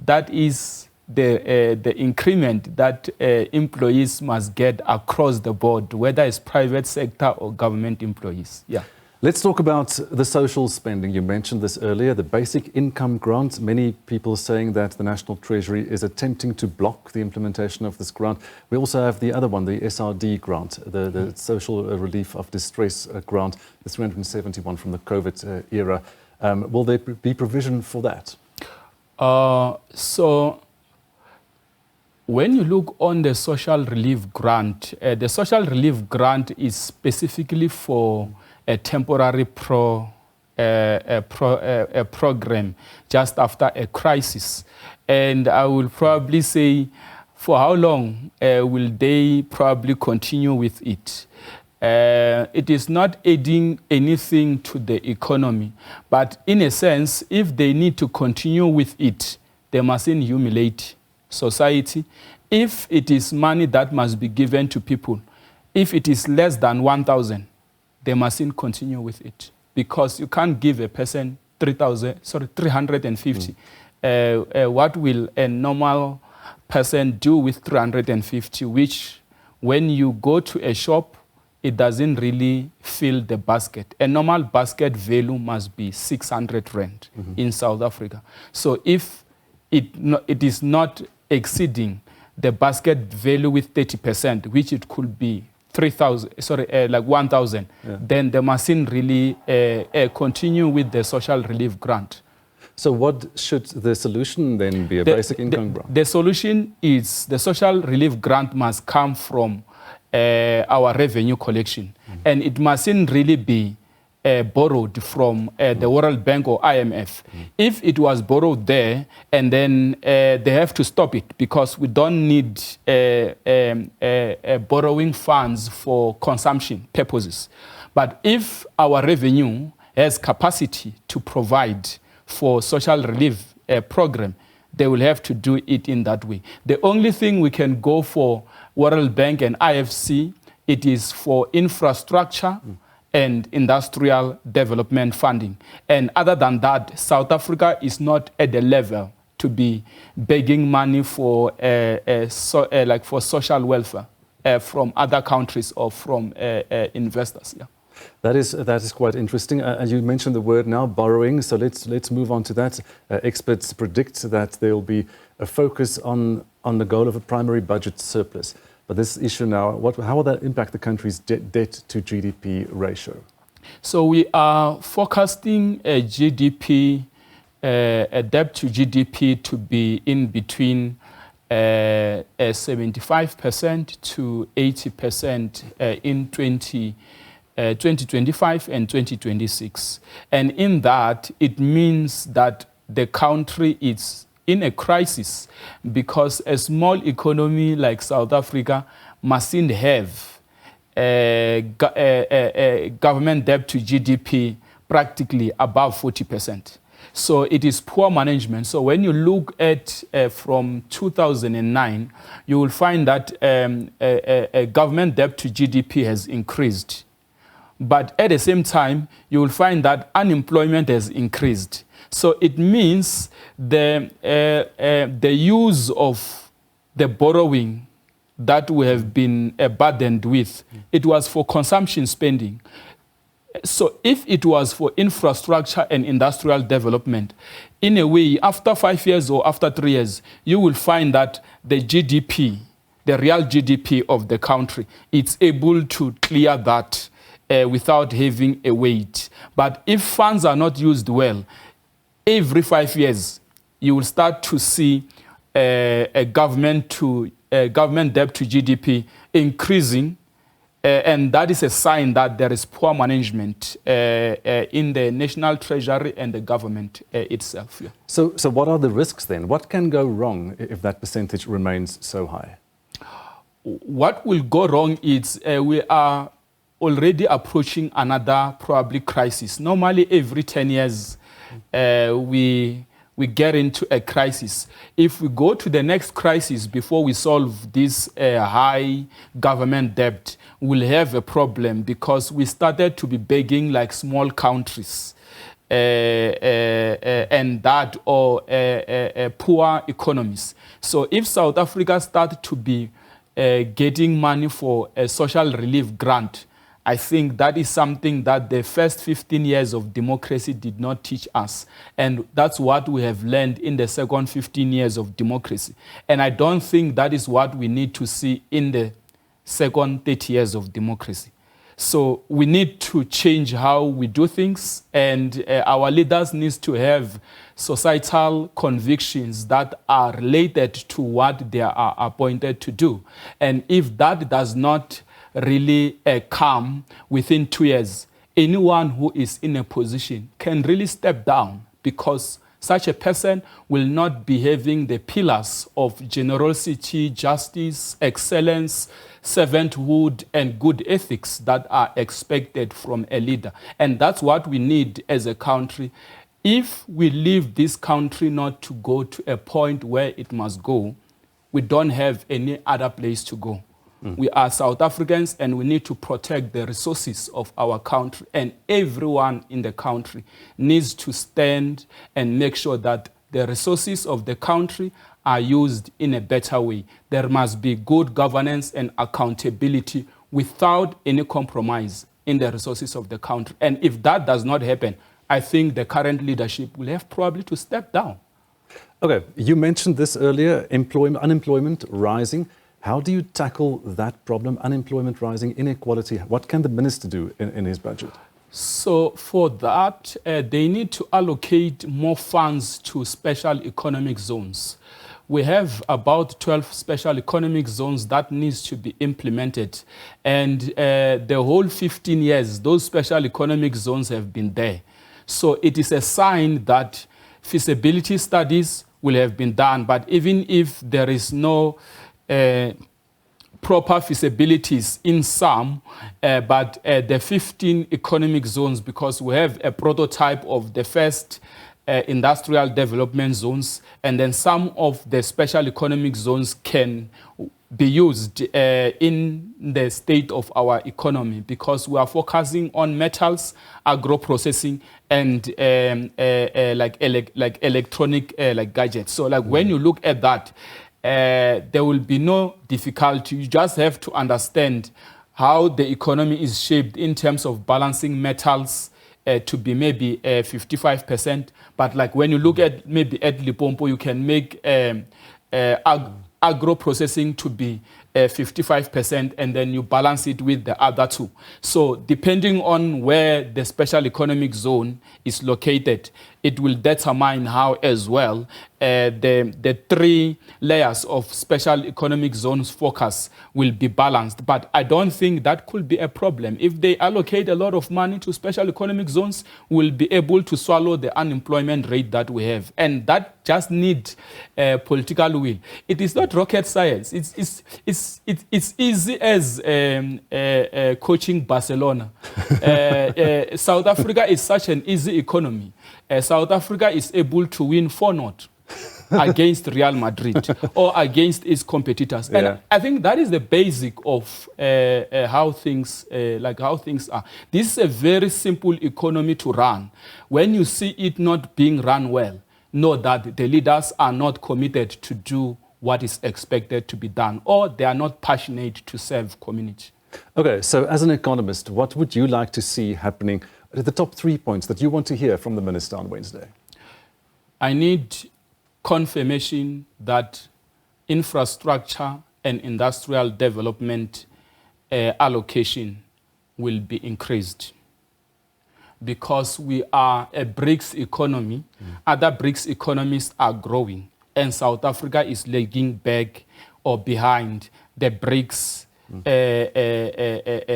that is the increment that employees must get across the board, whether it's private sector or government employees. Yeah. Let's talk about the social spending. You mentioned this earlier, the basic income grant. Many people saying that the National Treasury is attempting to block the implementation of this grant. We also have the other one, the SRD grant, the Social Relief of Distress grant, the 371 from the COVID era. Will there be provision for that? So when you look on the social relief grant, the social relief grant is specifically for a temporary program just after a crisis. And I will probably say for how long will they probably continue with it? It is not adding anything to the economy, but in a sense, if they need to continue with it, they mustn't humiliate society. If it is money that must be given to people, if it is less than 1,000, they mustn't continue with it, because you can't give a person 350. What will a normal person do with 350, which when you go to a shop, it doesn't really fill the basket. A normal basket value must be 600 rand in South Africa. So if it is not exceeding the basket value with 30%, which it could be 1,000, then they mustn't really continue with the social relief grant. So what should the solution then be? A basic income grant? The solution is the social relief grant must come from our revenue collection. And it mustn't really be borrowed from the World Bank or IMF. If it was borrowed there, and then they have to stop it, because we don't need borrowing funds for consumption purposes. But if our revenue has capacity to provide for social relief program, they will have to do it in that way. The only thing we can go for World Bank and IFC, it is for infrastructure and industrial development funding. And other than that, South Africa is not at the level to be begging money for for social welfare from other countries or from investors. Yeah. That is quite interesting. You mentioned the word now, borrowing. So let's move on to that. Experts predict that there will be a focus on the goal of a primary budget surplus. But this issue now, how will that impact the country's debt to GDP ratio? So we are forecasting a GDP, a debt to GDP to be in between 75% to 80% in 2025 and 2026. And in that, it means that the country is in a crisis, because a small economy like South Africa mustn't have government debt to GDP practically above 40%. So it is poor management. So when you look at from 2009, you will find that government debt to GDP has increased. But at the same time, you will find that unemployment has increased. So it means the use of the borrowing that we have been burdened with, it was for consumption spending. So if it was for infrastructure and industrial development, in a way, after 5 years or after 3 years, you will find that the GDP, the real GDP of the country, it's able to clear that without having a weight. But if funds are not used well, every 5 years, you will start to see a government debt to GDP increasing, and that is a sign that there is poor management in the national treasury and the government itself. Yeah. So what are the risks then? What can go wrong if that percentage remains so high? What will go wrong is we are already approaching another probably crisis. Normally, every 10 years, we get into a crisis. If we go to the next crisis before we solve this high government debt, we'll have a problem, because we started to be begging like small countries and that or poor economies. So if South Africa starts to be getting money for a social relief grant, I think that is something that the first 15 years of democracy did not teach us. And that's what we have learned in the second 15 years of democracy. And I don't think that is what we need to see in the second 30 years of democracy. So we need to change how we do things, and our leaders need to have societal convictions that are related to what they are appointed to do. And if that does not really come within 2 years, anyone who is in a position can really step down, because Such a person will not be having the pillars of generosity, justice, excellence, servanthood, and good ethics that are expected from a leader. And that's what we need as a country. If we leave this country not to go to a point where it must go, we don't have any other place to go. We are South Africans and we need to protect the resources of our country, and everyone in the country needs to stand and make sure that the resources of the country are used in a better way. There must be good governance and accountability without any compromise in the resources of the country. And if that does not happen, I think the current leadership will have probably to step down. Okay, you mentioned this earlier, unemployment rising. How do you tackle that problem, unemployment rising, inequality? What can the minister do in his budget? So for that, they need to allocate more funds to special economic zones. We have about 12 special economic zones that needs to be implemented. And the whole 15 years, those special economic zones have been there. So it is a sign that feasibility studies will have been done. But even if there is no proper feasibilities in some, but the 15 economic zones, because we have a prototype of the first industrial development zones, and then some of the special economic zones can be used in the state of our economy, because we are focusing on metals, agro-processing, and like electronic gadgets. So when you look at that, there will be no difficulty. You just have to understand how the economy is shaped in terms of balancing metals to be maybe 55%. But like when you look at maybe at Limpopo, you can make agro-processing to be 55%, and then you balance it with the other two. So depending on where the special economic zone is located, it will determine how as well the three layers of special economic zones focus will be balanced. But I don't think that could be a problem. If they allocate a lot of money to special economic zones, we'll be able to swallow the unemployment rate that we have. And that just needs political will. It is not rocket science. It's easy as coaching Barcelona. South Africa is such an easy economy. South Africa is able to win 4-0 against Real Madrid or against its competitors. And Yeah. I think that is the basic of how things are. This is a very simple economy to run. When you see it not being run well, know that the leaders are not committed to do what is expected to be done, or they are not passionate to serve community. Okay, so as an economist, what would you like to see happening? The top 3 points that you want to hear from the minister on Wednesday. I need confirmation that infrastructure and industrial development allocation will be increased, because we are a BRICS economy. Other BRICS economies are growing, and South Africa is lagging back or behind the BRICS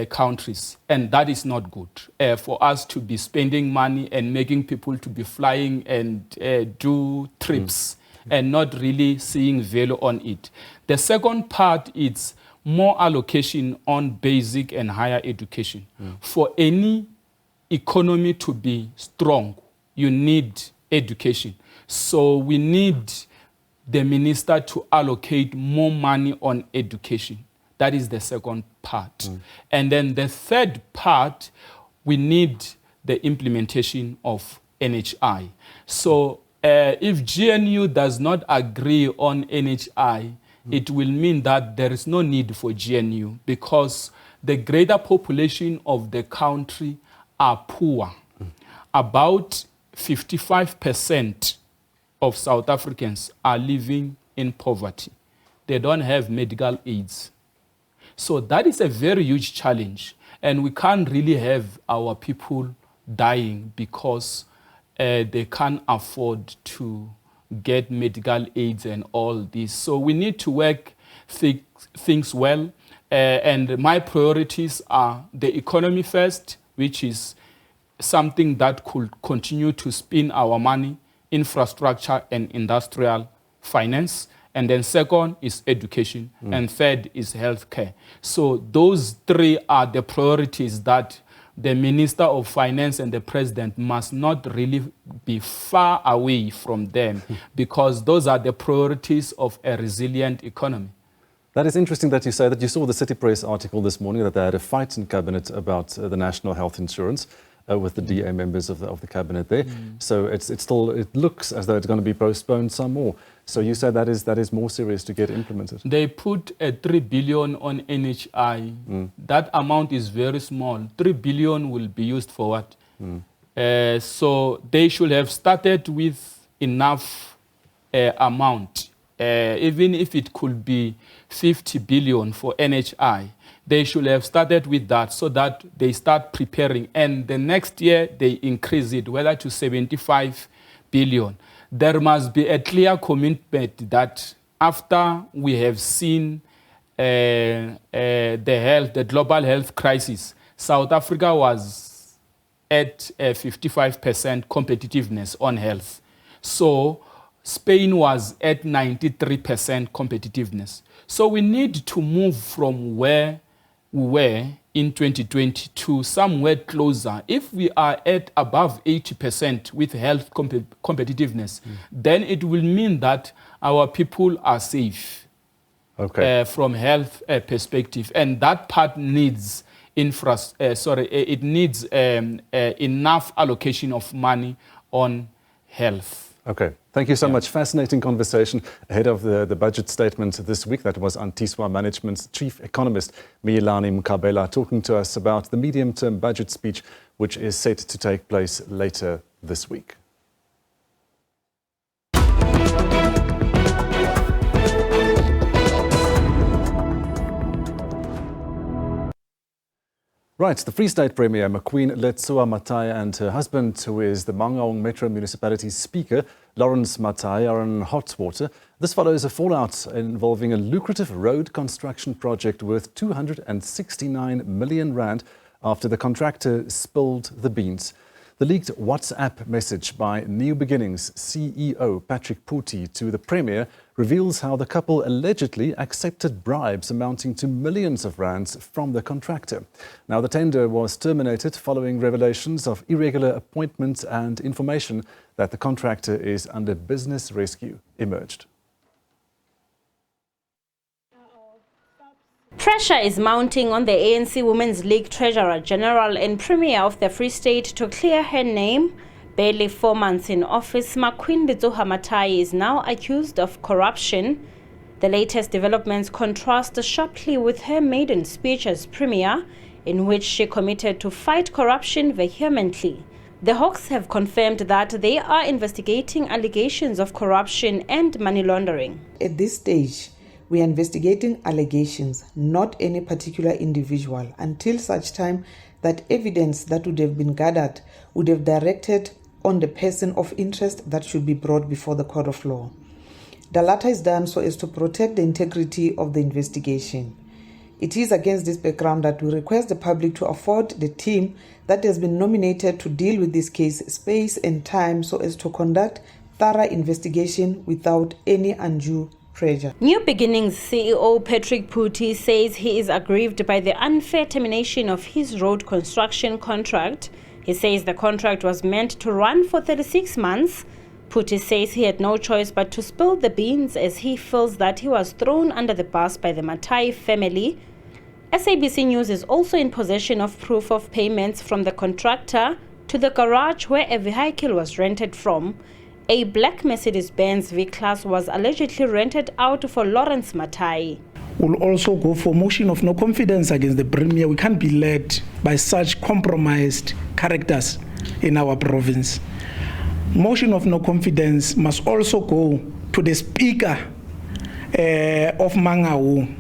countries, and that is not good for us to be spending money and making people to be flying and do trips and not really seeing value on it. The second part is more allocation on basic and higher education. For any economy to be strong, you need education. So we need the minister to allocate more money on education. That is the second part. And then the third part, we need the implementation of NHI. So if GNU does not agree on NHI, it will mean that there is no need for GNU, because the greater population of the country are poor. About 55% of South Africans are living in poverty. They don't have medical aids. So that is a very huge challenge, and we can't really have our people dying because they can't afford to get medical aids and all this. So we need to work things well, and my priorities are the economy first, which is something that could continue to spin our money, infrastructure and industrial finance. And then second is education. And third is healthcare. So those three are the priorities that the Minister of Finance and the President must not really be far away from them, because those are the priorities of a resilient economy. That is interesting that you say that. You saw the City Press article this morning that they had a fight in Cabinet about the national health insurance with the DA members of the Cabinet there. So it looks as though it's going to be postponed some more. So you say that is more serious to get implemented. They put a 3 billion on NHI. That amount is very small. 3 billion will be used for what? So they should have started with enough amount. Even if it could be 50 billion for NHI, they should have started with that so that they start preparing. And the next year, they increase it, whether to 75 billion. There must be a clear commitment that after we have seen the global health crisis, South Africa was at 55% competitiveness on health. So Spain was at 93% competitiveness. So we need to move from where we were in 2020 to somewhere closer. If we are at above 80% with health competitiveness, then it will mean that our people are safe from health perspective. And that part needs it needs enough allocation of money on health. Okay, thank you so much. Fascinating conversation ahead of the budget statement this week. That was Antiswa Management's Chief Economist, Miyelani Mkabela, talking to us about the medium-term budget speech, which is set to take place later this week. Right, the Free State Premier, McQueen Letsoa Matai, and her husband, who is the Mangaung Metro Municipality's Speaker, Lawrence Matai, are in hot water. This follows a fallout involving a lucrative road construction project worth 269 million rand after the contractor spilled the beans. The leaked WhatsApp message by New Beginnings CEO Patrick Puti to the Premier reveals how the couple allegedly accepted bribes amounting to millions of rands from the contractor. Now, the tender was terminated following revelations of irregular appointments and information that the contractor is under business rescue emerged. Pressure is mounting on the ANC Women's League Treasurer General and Premier of the Free State to clear her name. Barely 4 months in office, McQueen Letsoa Matai is now accused of corruption. The latest developments contrast sharply with her maiden speech as Premier, in which she committed to fight corruption vehemently. The Hawks have confirmed that they are investigating allegations of corruption and money laundering. At this stage, we are investigating allegations, not any particular individual, until such time that evidence that would have been gathered would have directed on the person of interest that should be brought before the court of law. The latter is done so as to protect the integrity of the investigation. It is against this background that we request the public to afford the team that has been nominated to deal with this case space and time so as to conduct thorough investigation without any undue pressure. New Beginnings CEO Patrick Puti says he is aggrieved by the unfair termination of his road construction contract. He says the contract was meant to run for 36 months. Puti says he had no choice but to spill the beans as he feels that he was thrown under the bus by the Matai family. SABC News is also in possession of proof of payments from the contractor to the garage where a vehicle was rented from. A black Mercedes-Benz V-Class was allegedly rented out for Lawrence Matai. We'll also go for motion of no confidence against the Premier. We can't be led by such compromised characters in our province. Motion of no confidence must also go to the Speaker of Mangaung.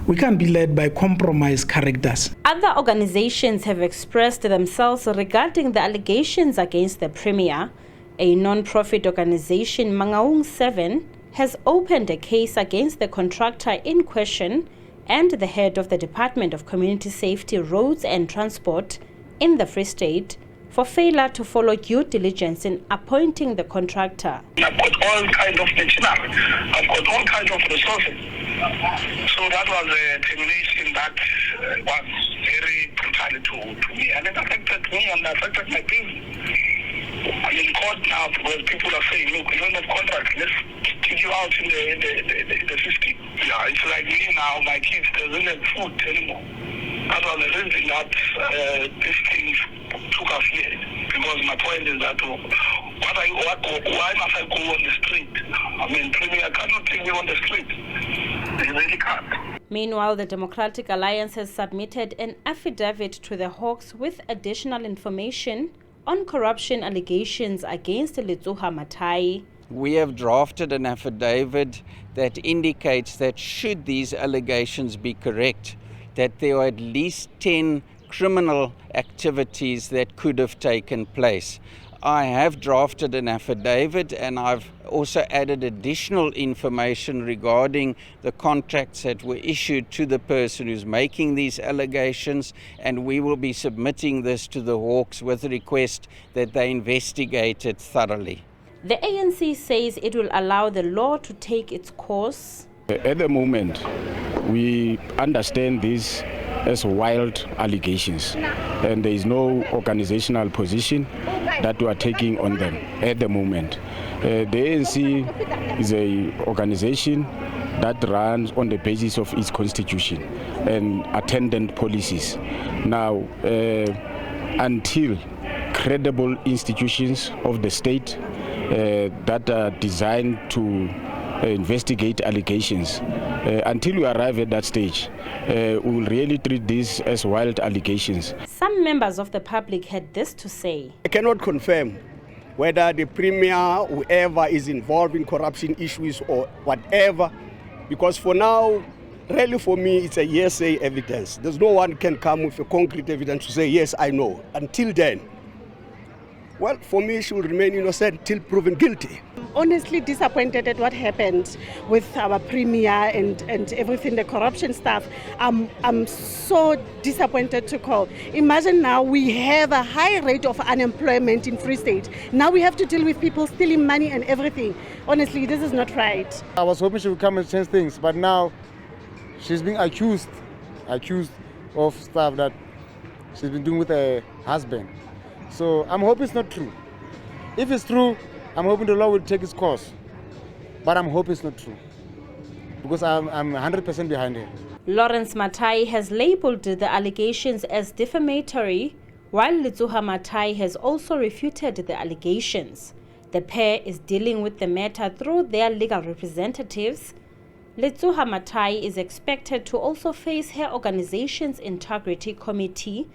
We can't be led by compromised characters. Other organizations have expressed themselves regarding the allegations against the Premier. A non-profit organization, Mangaung 7, has opened a case against the contractor in question and the head of the Department of Community Safety, Roads and Transport in the Free State, for failure to follow due diligence in appointing the contractor. I've got all kinds of machinery. I've got all kinds of resources. So that was a termination that was very brutal to me. And it affected me and affected my business. I'm in court now because people are saying, look, we don't have contract. Let's kick you out in the system. Yeah, it's like me now, my kids, they don't have food anymore. That was the reason that this thing took us here. Because my point is that why must I go on the street? I mean, Premier cannot take me on the street. They really can't. Meanwhile, the Democratic Alliance has submitted an affidavit to the Hawks with additional information on corruption allegations against Letsoha Mathai. We have drafted an affidavit that indicates that should these allegations be correct, that there are at least 10 criminal activities that could have taken place. I have drafted an affidavit and I've also added additional information regarding the contracts that were issued to the person who's making these allegations, and we will be submitting this to the Hawks with a request that they investigate it thoroughly. The ANC says it will allow the law to take its course. At the moment, we understand this as wild allegations, and there is no organizational position that we are taking on them at the moment. The ANC is an organization that runs on the basis of its constitution and attendant policies. Now, until credible institutions of the state that are designed to investigate allegations, until we arrive at that stage, we will really treat this as wild allegations. Some members of the public had this to say. I cannot confirm whether the Premier, whoever is involved in corruption issues or whatever, because for now, really for me, it's a hearsay evidence. There's no one can come with a concrete evidence to say, yes, I know. Until then, well, for me, she will remain innocent till proven guilty. Honestly disappointed at what happened with our Premier and everything, the corruption stuff. I'm so disappointed to call. Imagine now we have a high rate of unemployment in Free State. Now we have to deal with people stealing money and everything. Honestly, this is not right. I was hoping she would come and change things, but now she's being accused of stuff that she's been doing with her husband. So I'm hoping it's not true. If it's true, I'm hoping the law will take its course. But I'm hoping it's not true, because I'm 100% behind her. Lawrence Mathai has labelled the allegations as defamatory, while Letsoha Mathai has also refuted the allegations. The pair is dealing with the matter through their legal representatives. Letsoha Mathai is expected to also face her organization's integrity committee.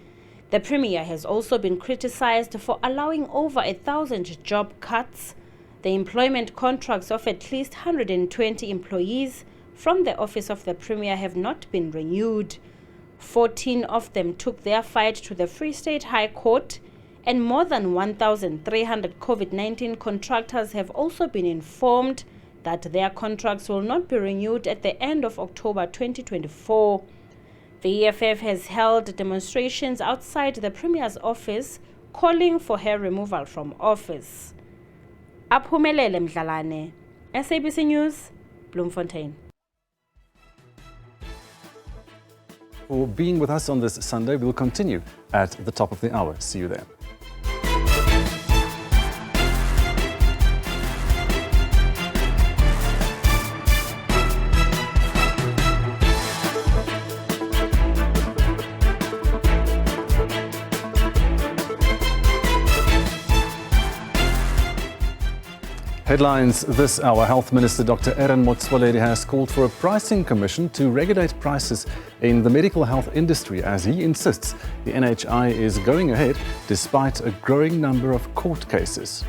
The Premier has also been criticized for allowing over 1,000 job cuts. The employment contracts of at least 120 employees from the office of the Premier have not been renewed. 14 of them took their fight to the Free State High Court, and more than 1,300 COVID-19 contractors have also been informed that their contracts will not be renewed at the end of October 2024. The EFF has held demonstrations outside the Premier's office calling for her removal from office. Aphumelele Mdlalane, SABC News, Bloemfontein. For being with us on this Sunday, we will continue at the top of the hour. See you there. Headlines this hour. Health Minister Dr. Aaron Motsoaledi has called for a pricing commission to regulate prices in the medical health industry, as he insists the NHI is going ahead despite a growing number of court cases.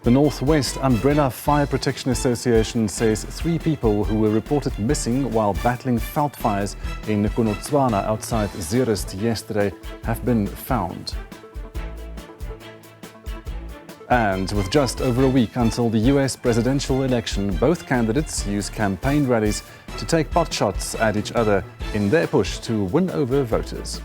The Northwest Umbrella Fire Protection Association says 3 people who were reported missing while battling veld fires in Konotswana outside Zeerust yesterday have been found. And with just over a week until the US presidential election, both candidates use campaign rallies to take pot shots at each other in their push to win over voters.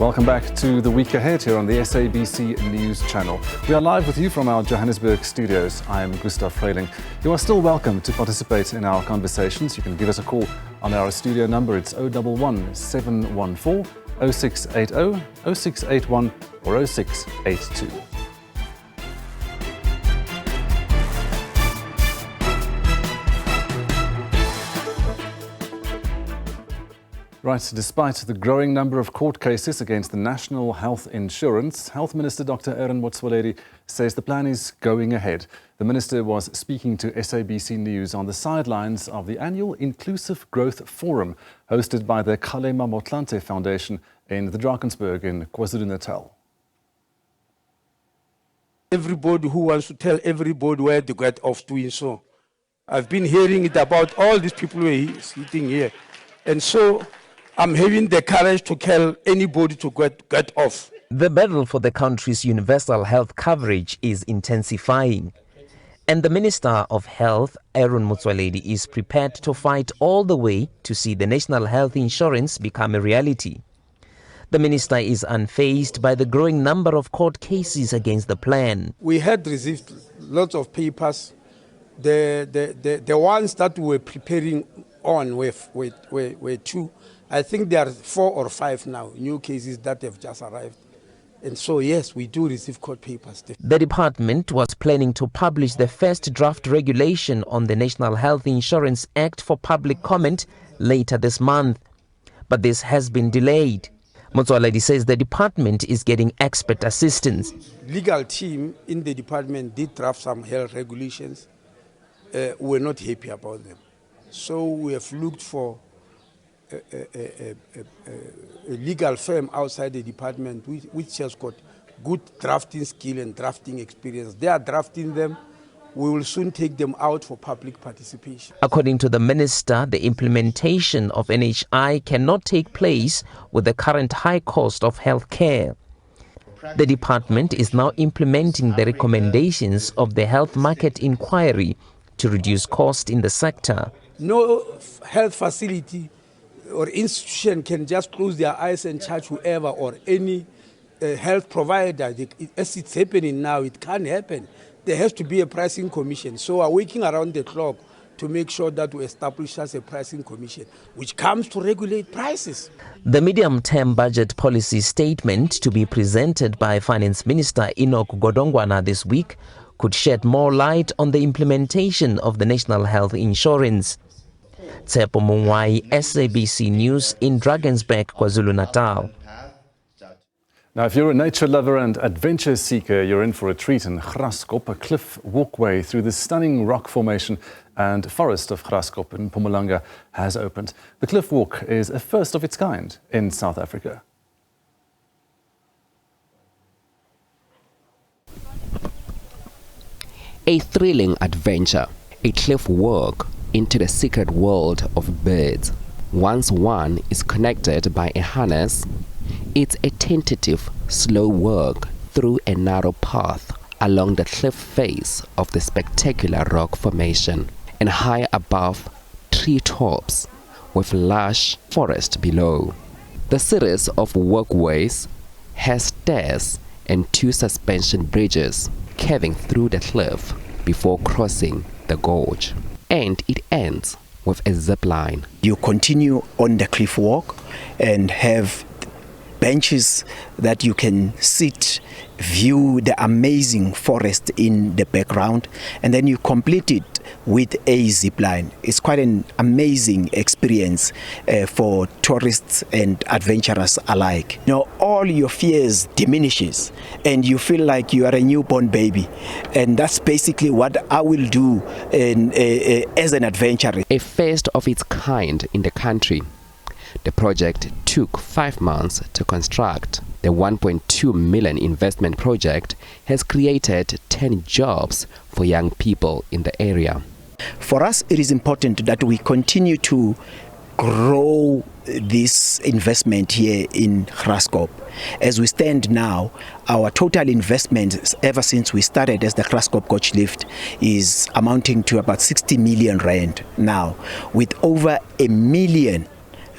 Welcome back to The Week Ahead here on the SABC News Channel. We are live with you from our Johannesburg studios. I am Gustav Freiling. You are still welcome to participate in our conversations. You can give us a call on our studio number. It's 011 714 0680, 0681 or 0682. Right, despite the growing number of court cases against the National Health Insurance, Health Minister Dr. Aaron Motsoaledi says the plan is going ahead. The minister was speaking to SABC News on the sidelines of the annual Inclusive Growth Forum hosted by the Kgalema Motlanthe Foundation in the Drakensberg in KwaZulu-Natal. Everybody who wants to tell everybody where to get off doing so. I've been hearing it about all these people who are sitting here. And so I'm having the courage to tell anybody to get off. The battle for the country's universal health coverage is intensifying. And the Minister of Health, Aaron Motsoaledi, is prepared to fight all the way to see the National Health Insurance become a reality. The minister is unfazed by the growing number of court cases against the plan. We had received lots of papers. The ones that we were preparing on were two. I think there are 4 or 5 now, new cases that have just arrived. And so, yes, we do receive court papers. The department was planning to publish the first draft regulation on the National Health Insurance Act for public comment later this month. But this has been delayed. Motsoaledi says the department is getting expert assistance. Legal team in the department did draft some health regulations. We're not happy about them. So we have looked for a legal firm outside the department which has got good drafting skill and drafting experience. They are drafting them. We will soon take them out for public participation. According to the minister, the implementation of NHI cannot take place with the current high cost of health care. The department is now implementing the recommendations of the Health Market Inquiry to reduce cost in the sector. No health facility or institution can just close their eyes and charge whoever or any health provider. As it's happening now, it can't happen. There has to be a pricing commission. So we're working around the clock to make sure that we establish as a pricing commission, which comes to regulate prices. The medium-term budget policy statement to be presented by Finance Minister Enoch Godongwana this week could shed more light on the implementation of the National Health Insurance. Tsepo Mungwai, SABC News in Drakensberg, KwaZulu-Natal. Now, if you're a nature lover and adventure seeker, you're in for a treat in Graskop, a cliff walkway through the stunning rock formation and forest of Graskop in Mpumalanga has opened. The cliff walk is a first of its kind in South Africa. A thrilling adventure, a cliff walk into the secret world of birds. Once one is connected by a harness, it's a tentative, slow walk through a narrow path along the cliff face of the spectacular rock formation and high above treetops with lush forest below. The series of walkways has stairs and 2 suspension bridges curving through the cliff before crossing the gorge. And it ends with a zip line. You continue on the cliff walk and have benches that you can sit, view the amazing forest in the background, and then you complete it with a zip line. It's quite an amazing experience for tourists and adventurers alike. You know, all your fears diminishes and you feel like you are a newborn baby, and that's basically what I will do as an adventurer. A first of its kind in the country. The project took 5 months to construct. The 1.2 million investment project has created 10 jobs for young people in the area. For us, it is important that we continue to grow this investment here in Graskop. As we stand now, our total investment ever since we started as the Graskop Coach Lift is amounting to about 60 million rand now, with over 1 million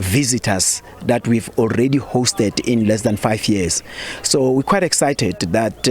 visitors that we've already hosted in less than 5 years. So we're quite excited that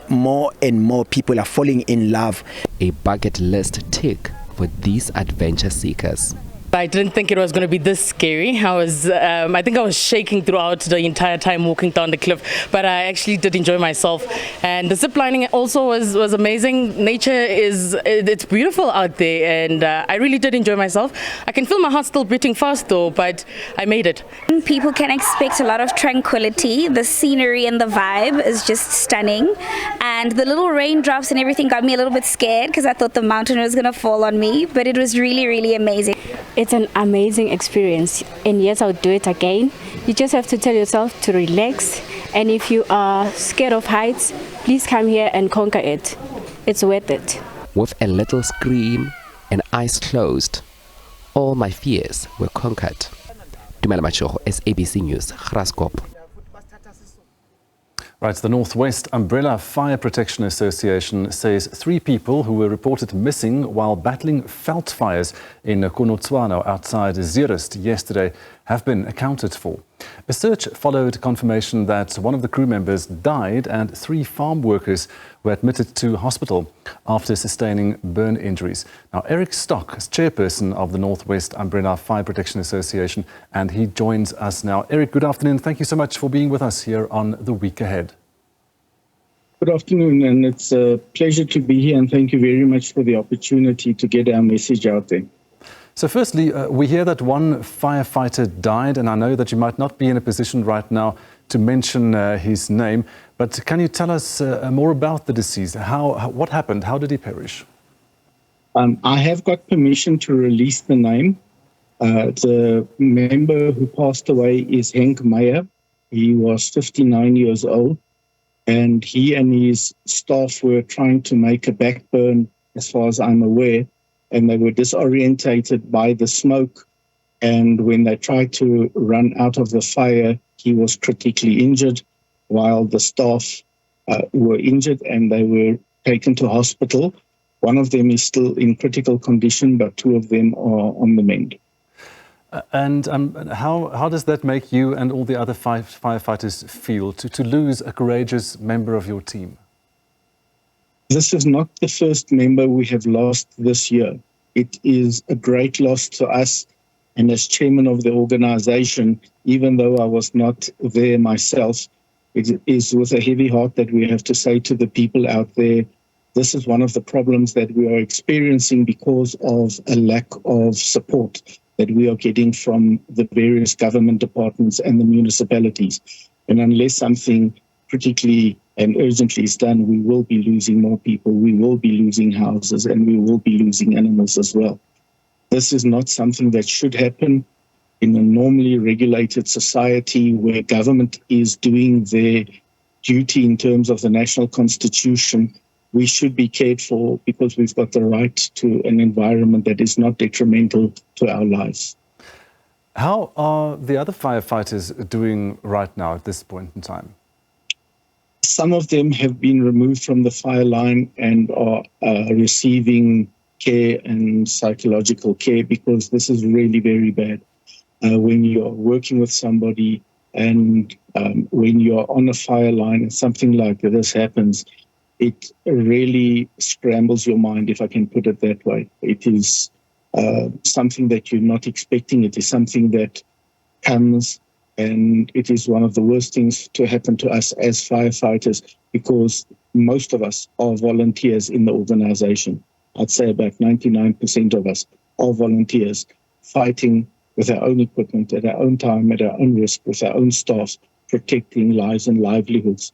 more and more people are falling in love. A bucket list tick for these adventure seekers. I didn't think it was going to be this scary. I think I was shaking throughout the entire time walking down the cliff, but I actually did enjoy myself. And the zip lining also was amazing. Nature it's beautiful out there, and I really did enjoy myself. I can feel my heart still beating fast though, but I made it. People can expect a lot of tranquility. The scenery and the vibe is just stunning. And the little raindrops and everything got me a little bit scared because I thought the mountain was going to fall on me, but it was really, really amazing. It's an amazing experience, and yes, I'll do it again. You just have to tell yourself to relax, and if you are scared of heights, please come here and conquer it. It's worth it. With a little scream and eyes closed, all my fears were conquered. Dumela Matshogo, SABC News, Graskop. Right, the Northwest Umbrella Fire Protection Association says 3 people who were reported missing while battling veld fires in Konotswano outside Zeerust yesterday have been accounted for. A search followed confirmation that one of the crew members died and 3 farm workers were admitted to hospital after sustaining burn injuries. Now, Eric Stock is chairperson of the Northwest Umbrella Fire Protection Association, and he joins us now. Eric, good afternoon. Thank you so much for being with us here on The Week Ahead. Good afternoon, and it's a pleasure to be here, and thank you very much for the opportunity to get our message out there. So firstly, we hear that one firefighter died, and I know that you might not be in a position right now to mention his name, but can you tell us more about the deceased? What happened? How did he perish? I have got permission to release the name. The member who passed away is Henk Meyer. He was 59 years old, and he and his staff were trying to make a backburn, as far as I'm aware, and they were disorientated by the smoke. And when they tried to run out of the fire, he was critically injured, while the staff were injured and they were taken to hospital. One of them is still in critical condition, but 2 of them are on the mend. And how does that make you and all the other firefighters feel to lose a courageous member of your team? This is not the first member we have lost this year. It is a great loss to us. And as chairman of the organization, even though I was not there myself, it is with a heavy heart that we have to say to the people out there, this is one of the problems that we are experiencing because of a lack of support that we are getting from the various government departments and the municipalities. And unless something critically and urgently is done, we will be losing more people, we will be losing houses, and we will be losing animals as well. This is not something that should happen in a normally regulated society where government is doing their duty in terms of the national constitution. We should be cared for because we've got the right to an environment that is not detrimental to our lives. How are the other firefighters doing right now at this point in time? Some of them have been removed from the fire line and are receiving care and psychological care because this is really very bad. When you're working with somebody and when you're on a fire line and something like this happens, it really scrambles your mind, if I can put it that way. It is something that you're not expecting. It is something that comes, and it is one of the worst things to happen to us as firefighters because most of us are volunteers in the organization. I'd say about 99% of us are volunteers fighting with our own equipment, at our own time, at our own risk, with our own staff, protecting lives and livelihoods.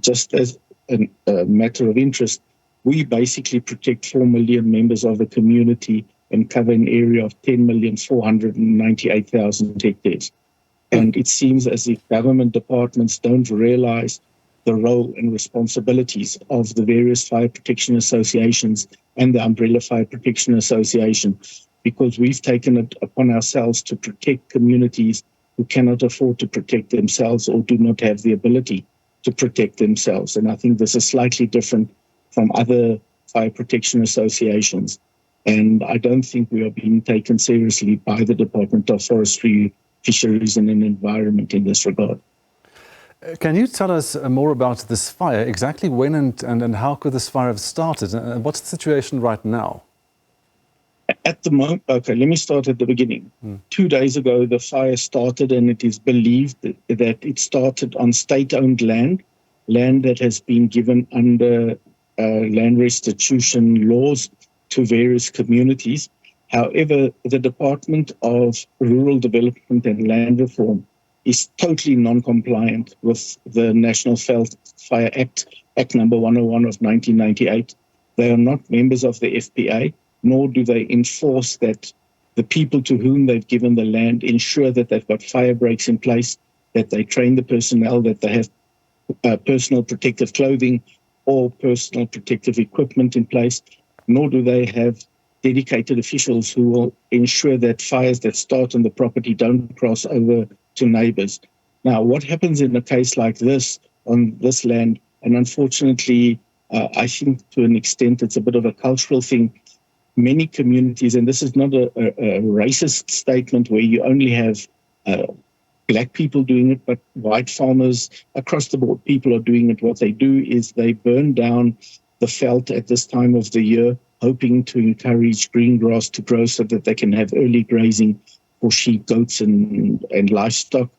Just as a matter of interest, we basically protect 4 million members of the community and cover an area of 10,498,000 hectares. And it seems as if government departments don't realize the role and responsibilities of the various fire protection associations and the Umbrella Fire Protection Association, because we've taken it upon ourselves to protect communities who cannot afford to protect themselves or do not have the ability to protect themselves. And I think this is slightly different from other fire protection associations. And I don't think we are being taken seriously by the Department of Forestry fisheries and an environment in this regard. Can you tell us more about this fire? Exactly when and how could this fire have started? And what's the situation right now? At the moment, okay, let me start at the beginning. 2 days ago, the fire started, and it is believed that it started on state-owned land that has been given under land restitution laws to various communities. However, the Department of Rural Development and Land Reform is totally non-compliant with the National Fire Act, Act number 101 of 1998. They are not members of the FPA, nor do they enforce that the people to whom they've given the land ensure that they've got fire breaks in place, that they train the personnel, that they have personal protective clothing or personal protective equipment in place, nor do they have dedicated officials who will ensure that fires that start on the property don't cross over to neighbors. Now, what happens in a case like this on this land, and unfortunately, I think to an extent it's a bit of a cultural thing, many communities, and this is not a racist statement where you only have black people doing it, but white farmers across the board, people are doing it. What they do is they burn down the veld at this time of the year, hoping to encourage green grass to grow so that they can have early grazing for sheep, goats, and livestock.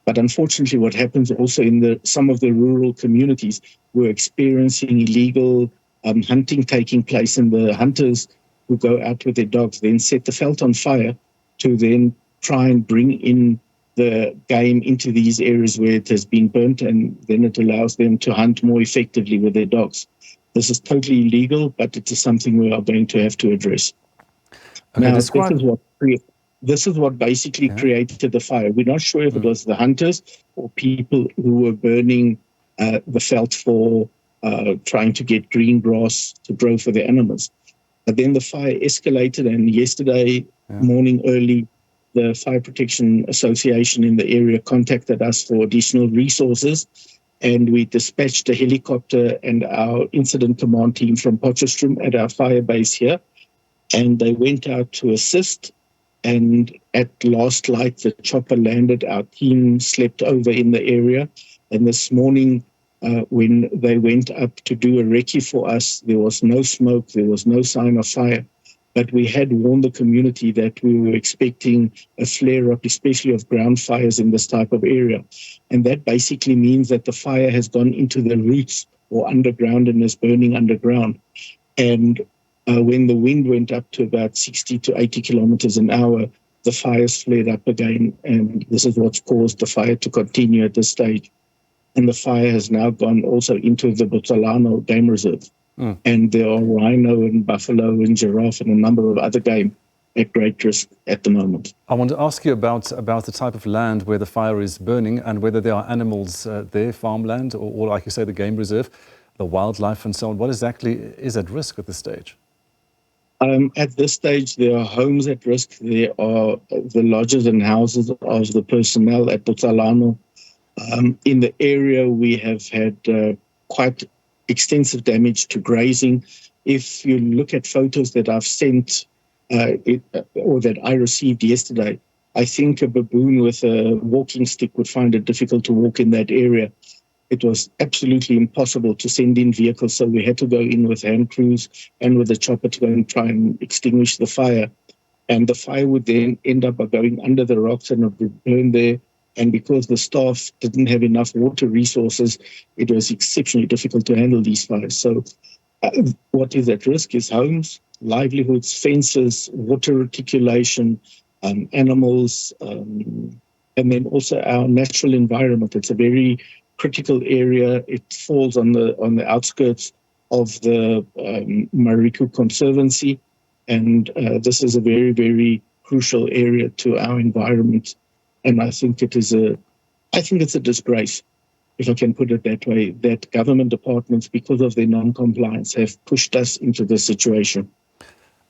But unfortunately, what happens also in some of the rural communities, we're experiencing illegal hunting taking place, and the hunters who go out with their dogs then set the veld on fire to then try and bring in the game into these areas where it has been burnt, and then it allows them to hunt more effectively with their dogs. This is totally illegal, but it is something we are going to have to address. Okay, now, this is what basically created the fire. We're not sure if it was the hunters or people who were burning the veld for trying to get green grass to grow for the animals. But then the fire escalated, and yesterday morning early, the Fire Protection Association in the area contacted us for additional resources, and we dispatched a helicopter and our incident command team from Potchefstroom at our fire base here, and they went out to assist. And at last light, the chopper landed. Our team slept over in the area, and this morning, when they went up to do a recce for us, there was no smoke, there was no sign of fire. But we had warned the community that we were expecting a flare-up, especially of ground fires in this type of area. And that basically means that the fire has gone into the roots or underground and is burning underground. And when the wind went up to about 60 to 80 kilometers an hour, the fires flared up again. And this is what's caused the fire to continue at this stage. And the fire has now gone also into the Botsalano Game Reserve. And there are rhino and buffalo and giraffe and a number of other game at great risk at the moment. I want to ask you about the type of land where the fire is burning and whether there are animals there, farmland, or like you say, the game reserve, the wildlife and so on. What exactly is at risk at this stage? At this stage, there are homes at risk. There are the lodges and houses of the personnel at Botsalano. In the area, we have had quite extensive damage to grazing. If you look at photos that I've sent or that I received yesterday, I think a baboon with a walking stick would find it difficult to walk in that area. It was absolutely impossible to send in vehicles, so we had to go in with hand crews and with a chopper to go and try and extinguish the fire. And the fire would then end up going under the rocks and it would burn there. And because the staff didn't have enough water resources, it was exceptionally difficult to handle these fires. So what is at risk is homes, livelihoods, fences, water reticulation, animals, and then also our natural environment. It's a very critical area. It falls on the outskirts of the Mariku Conservancy, and this is a very, very crucial area to our environment. And I think it's a disgrace, if I can put it that way, that government departments, because of their non-compliance, have pushed us into this situation.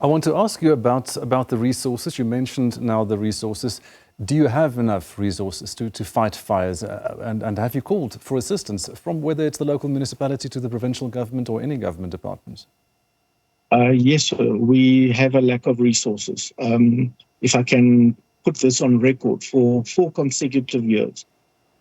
I want to ask you about the resources. You mentioned now the resources. Do you have enough resources to fight fires? And have you called for assistance from whether it's the local municipality to the provincial government or any government departments? Yes, sir. We have a lack of resources. If I can put this on record for 4 consecutive years.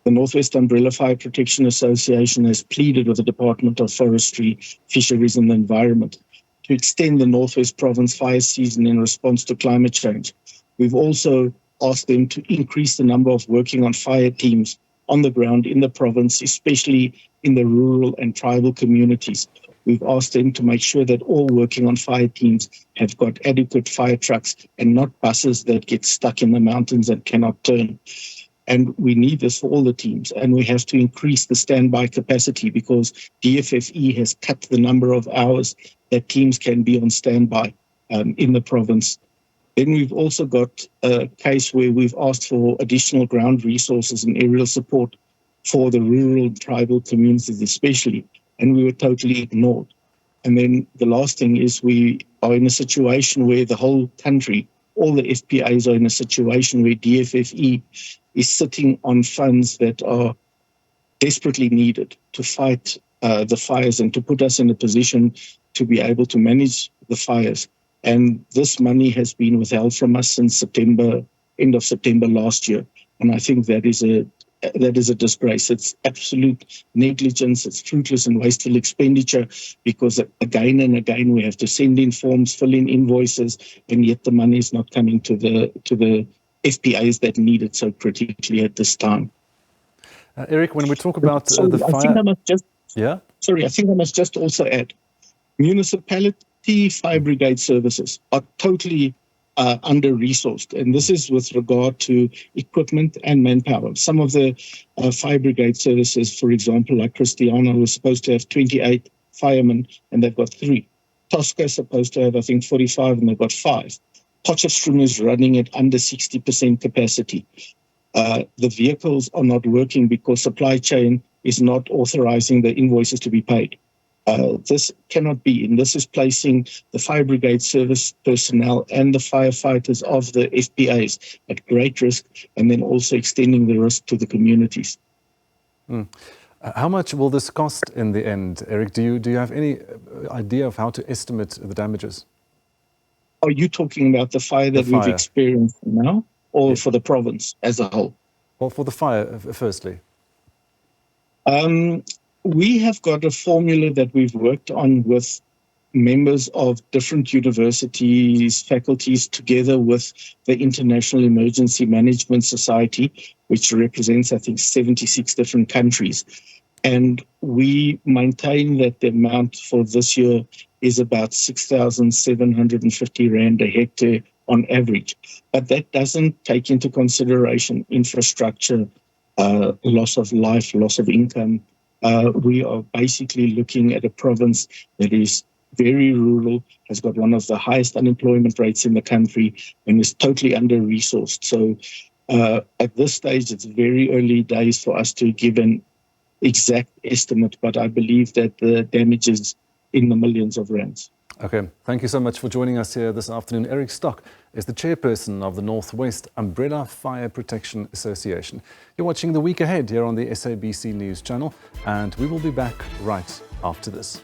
The Northwest Umbrella Fire Protection Association has pleaded with the Department of Forestry, Fisheries and the Environment to extend the Northwest Province fire season in response to climate change. We've also asked them to increase the number of working on fire teams on the ground in the province, especially in the rural and tribal communities. We've asked them to make sure that all working on fire teams have got adequate fire trucks and not buses that get stuck in the mountains and cannot turn. And we need this for all the teams. And we have to increase the standby capacity because DFFE has cut the number of hours that teams can be on standby in the province. Then we've also got a case where we've asked for additional ground resources and aerial support for the rural tribal communities especially, and we were totally ignored. And then the last thing is we are in a situation where the whole country, all the FPAs are in a situation where DFFE is sitting on funds that are desperately needed to fight the fires and to put us in a position to be able to manage the fires. And this money has been withheld from us since September, end of September last year. And I think that is a disgrace. It's absolute negligence. It's fruitless and wasteful expenditure because again and again we have to send in forms, fill in invoices, and yet the money is not coming to the FPAs that need it so critically at this time. Eric, when we talk about the fire... I think I must just also add, municipality fire brigade services are totally under-resourced, and this is with regard to equipment and manpower. Some of the fire brigade services, for example, like Christiana, was supposed to have 28 firemen, and they've got 3. Tosca is supposed to have, I think, 45, and they've got 5. Potchefstroom is running at under 60% capacity. The vehicles are not working because supply chain is not authorizing the invoices to be paid. This cannot be, and this is placing the fire brigade service personnel and the firefighters of the FPAs at great risk, and then also extending the risk to the communities. How much will this cost in the end, Eric? Do you have any idea of how to estimate the damages? Are you talking about the fire that we've experienced now, or for the province as a whole? Well, for the fire, firstly. We have got a formula that we've worked on with members of different universities, faculties, together with the International Emergency Management Society, which represents, I think, 76 different countries. And we maintain that the amount for this year is about 6,750 Rand a hectare on average. But that doesn't take into consideration infrastructure, loss of life, loss of income. We are basically looking at a province that is very rural, has got one of the highest unemployment rates in the country, and is totally under-resourced. So at this stage, it's very early days for us to give an exact estimate, but I believe that the damage is in the millions of rands. Okay, thank you so much for joining us here this afternoon. Eric Stock is the chairperson of the Northwest Umbrella Fire Protection Association. You're watching The Week Ahead here on the SABC News channel, and we will be back right after this.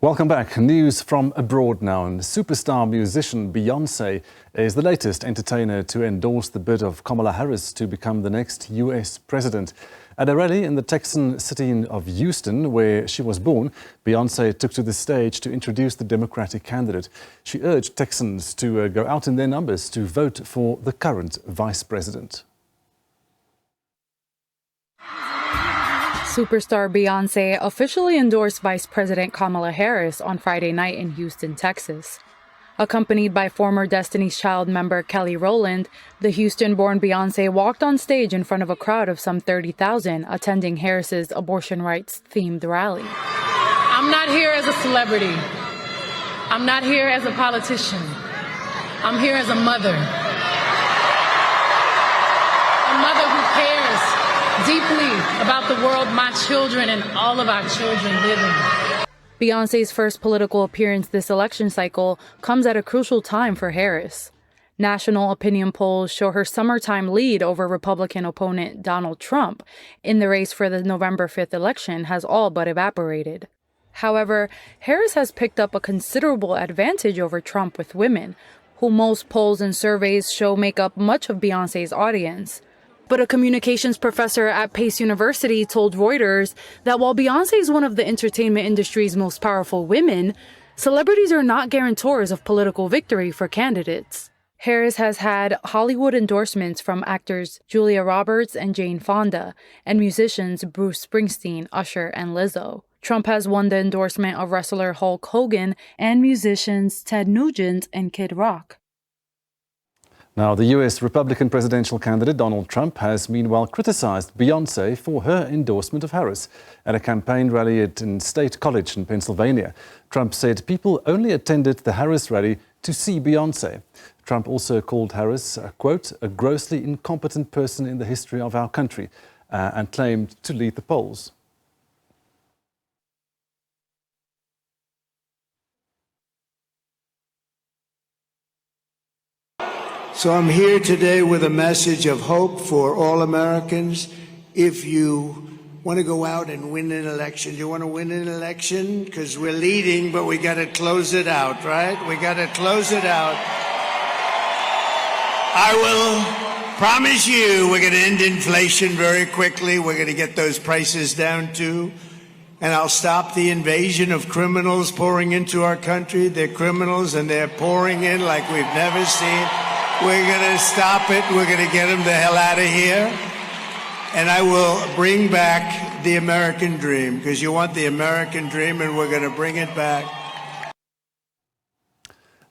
Welcome back. News from abroad now. And superstar musician Beyonce is the latest entertainer to endorse the bid of Kamala Harris to become the next US president. At a rally in the Texan city of Houston, where she was born, Beyonce took to the stage to introduce the Democratic candidate. She urged Texans to go out in their numbers to vote for the current vice president. Superstar Beyonce officially endorsed Vice President Kamala Harris on Friday night in Houston, Texas. Accompanied by former Destiny's Child member Kelly Rowland, the Houston-born Beyonce walked on stage in front of a crowd of some 30,000 attending Harris's abortion rights-themed rally. I'm not here as a celebrity. I'm not here as a politician. I'm here as a mother. A mother who cares deeply about the world my children and all of our children live in. Beyonce's first political appearance this election cycle comes at a crucial time for Harris. National opinion polls show her summertime lead over Republican opponent Donald Trump in the race for the November 5th election has all but evaporated. However, Harris has picked up a considerable advantage over Trump with women, who most polls and surveys show make up much of Beyoncé's audience. But a communications professor at Pace University told Reuters that while Beyoncé is one of the entertainment industry's most powerful women, celebrities are not guarantors of political victory for candidates. Harris has had Hollywood endorsements from actors Julia Roberts and Jane Fonda, and musicians Bruce Springsteen, Usher, and Lizzo. Trump has won the endorsement of wrestler Hulk Hogan and musicians Ted Nugent and Kid Rock. Now, the US Republican presidential candidate Donald Trump has meanwhile criticized Beyoncé for her endorsement of Harris at a campaign rally at State College in Pennsylvania. Trump said people only attended the Harris rally to see Beyoncé. Trump also called Harris, quote, a grossly incompetent person in the history of our country, and claimed to lead the polls. So I'm here today with a message of hope for all Americans. If you want to go out and win an election, you want to win an election because we're leading, but we got to close it out, right? We got to close it out. I will promise you we're going to end inflation very quickly. We're going to get those prices down too. And I'll stop the invasion of criminals pouring into our country. They're criminals and they're pouring in like we've never seen. We're going to stop it. We're going to get them the hell out of here. And I will bring back the American dream, because you want the American dream, and we're going to bring it back.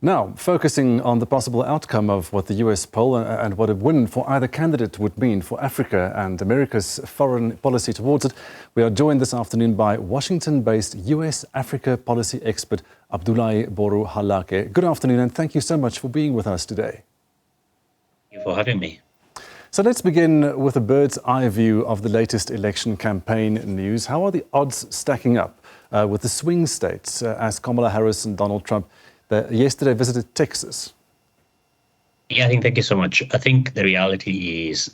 Now, focusing on the possible outcome of what the US poll and what a win for either candidate would mean for Africa and America's foreign policy towards it, we are joined this afternoon by Washington-based US Africa policy expert Abdullahi Boru Halake. Good afternoon, and thank you so much for being with us today. Thank you for having me. So let's begin with a bird's eye view of the latest election campaign news. How are the odds stacking up with the swing states as Kamala Harris and Donald Trump yesterday visited Texas? Yeah, thank you so much. I think the reality is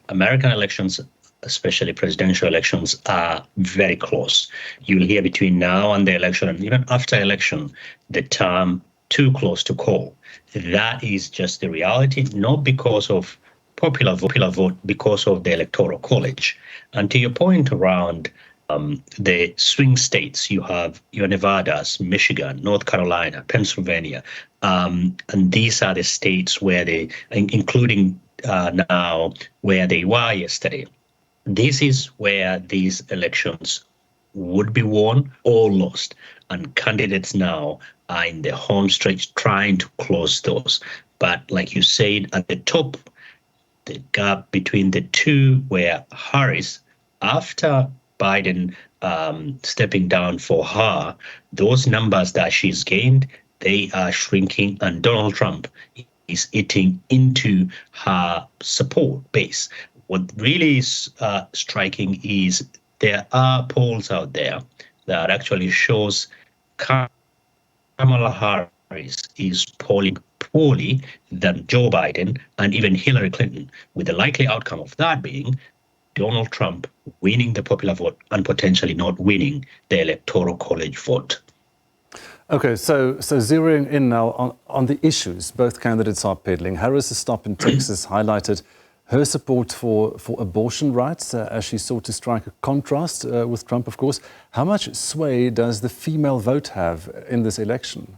American elections, especially presidential elections, are very close. You'll hear between now and the election, and even after election, the term too close to call. That is just the reality, not because of popular vote, because of the Electoral College. And to your point around the swing states, you have your Nevadas, Michigan, North Carolina, Pennsylvania, and these are the states where they, including now where they were yesterday. This is where these elections would be won or lost, and candidates now are in the home stretch trying to close those. But like you said, at the top, the gap between the two, where Harris, after Biden stepping down for her, those numbers that she's gained, they are shrinking, and Donald Trump is eating into her support base. What really is striking is there are polls out there that actually shows Kamala Harris is polling poorly than Joe Biden and even Hillary Clinton, with the likely outcome of that being Donald Trump winning the popular vote and potentially not winning the Electoral College vote. Okay, so zeroing in now on the issues both candidates are peddling. Harris's stop in Texas highlighted her support for abortion rights as she sought to strike a contrast with Trump, of course. How much sway does the female vote have in this election?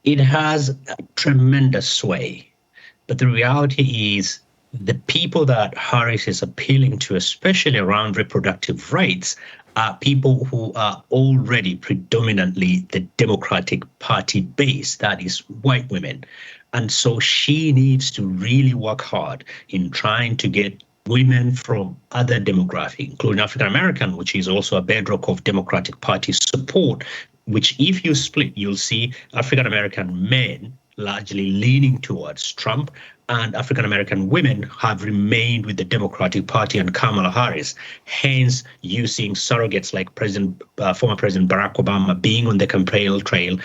It has tremendous sway, but the reality is the people that Harris is appealing to, especially around reproductive rights, are people who are already predominantly the Democratic Party base, that is white women. And so she needs to really work hard in trying to get women from other demographics, including African American, which is also a bedrock of Democratic Party support, which if you split, you'll see African American men largely leaning towards Trump and African-American women have remained with the Democratic Party and Kamala Harris. Hence, using surrogates like former President Barack Obama being on the campaign trail,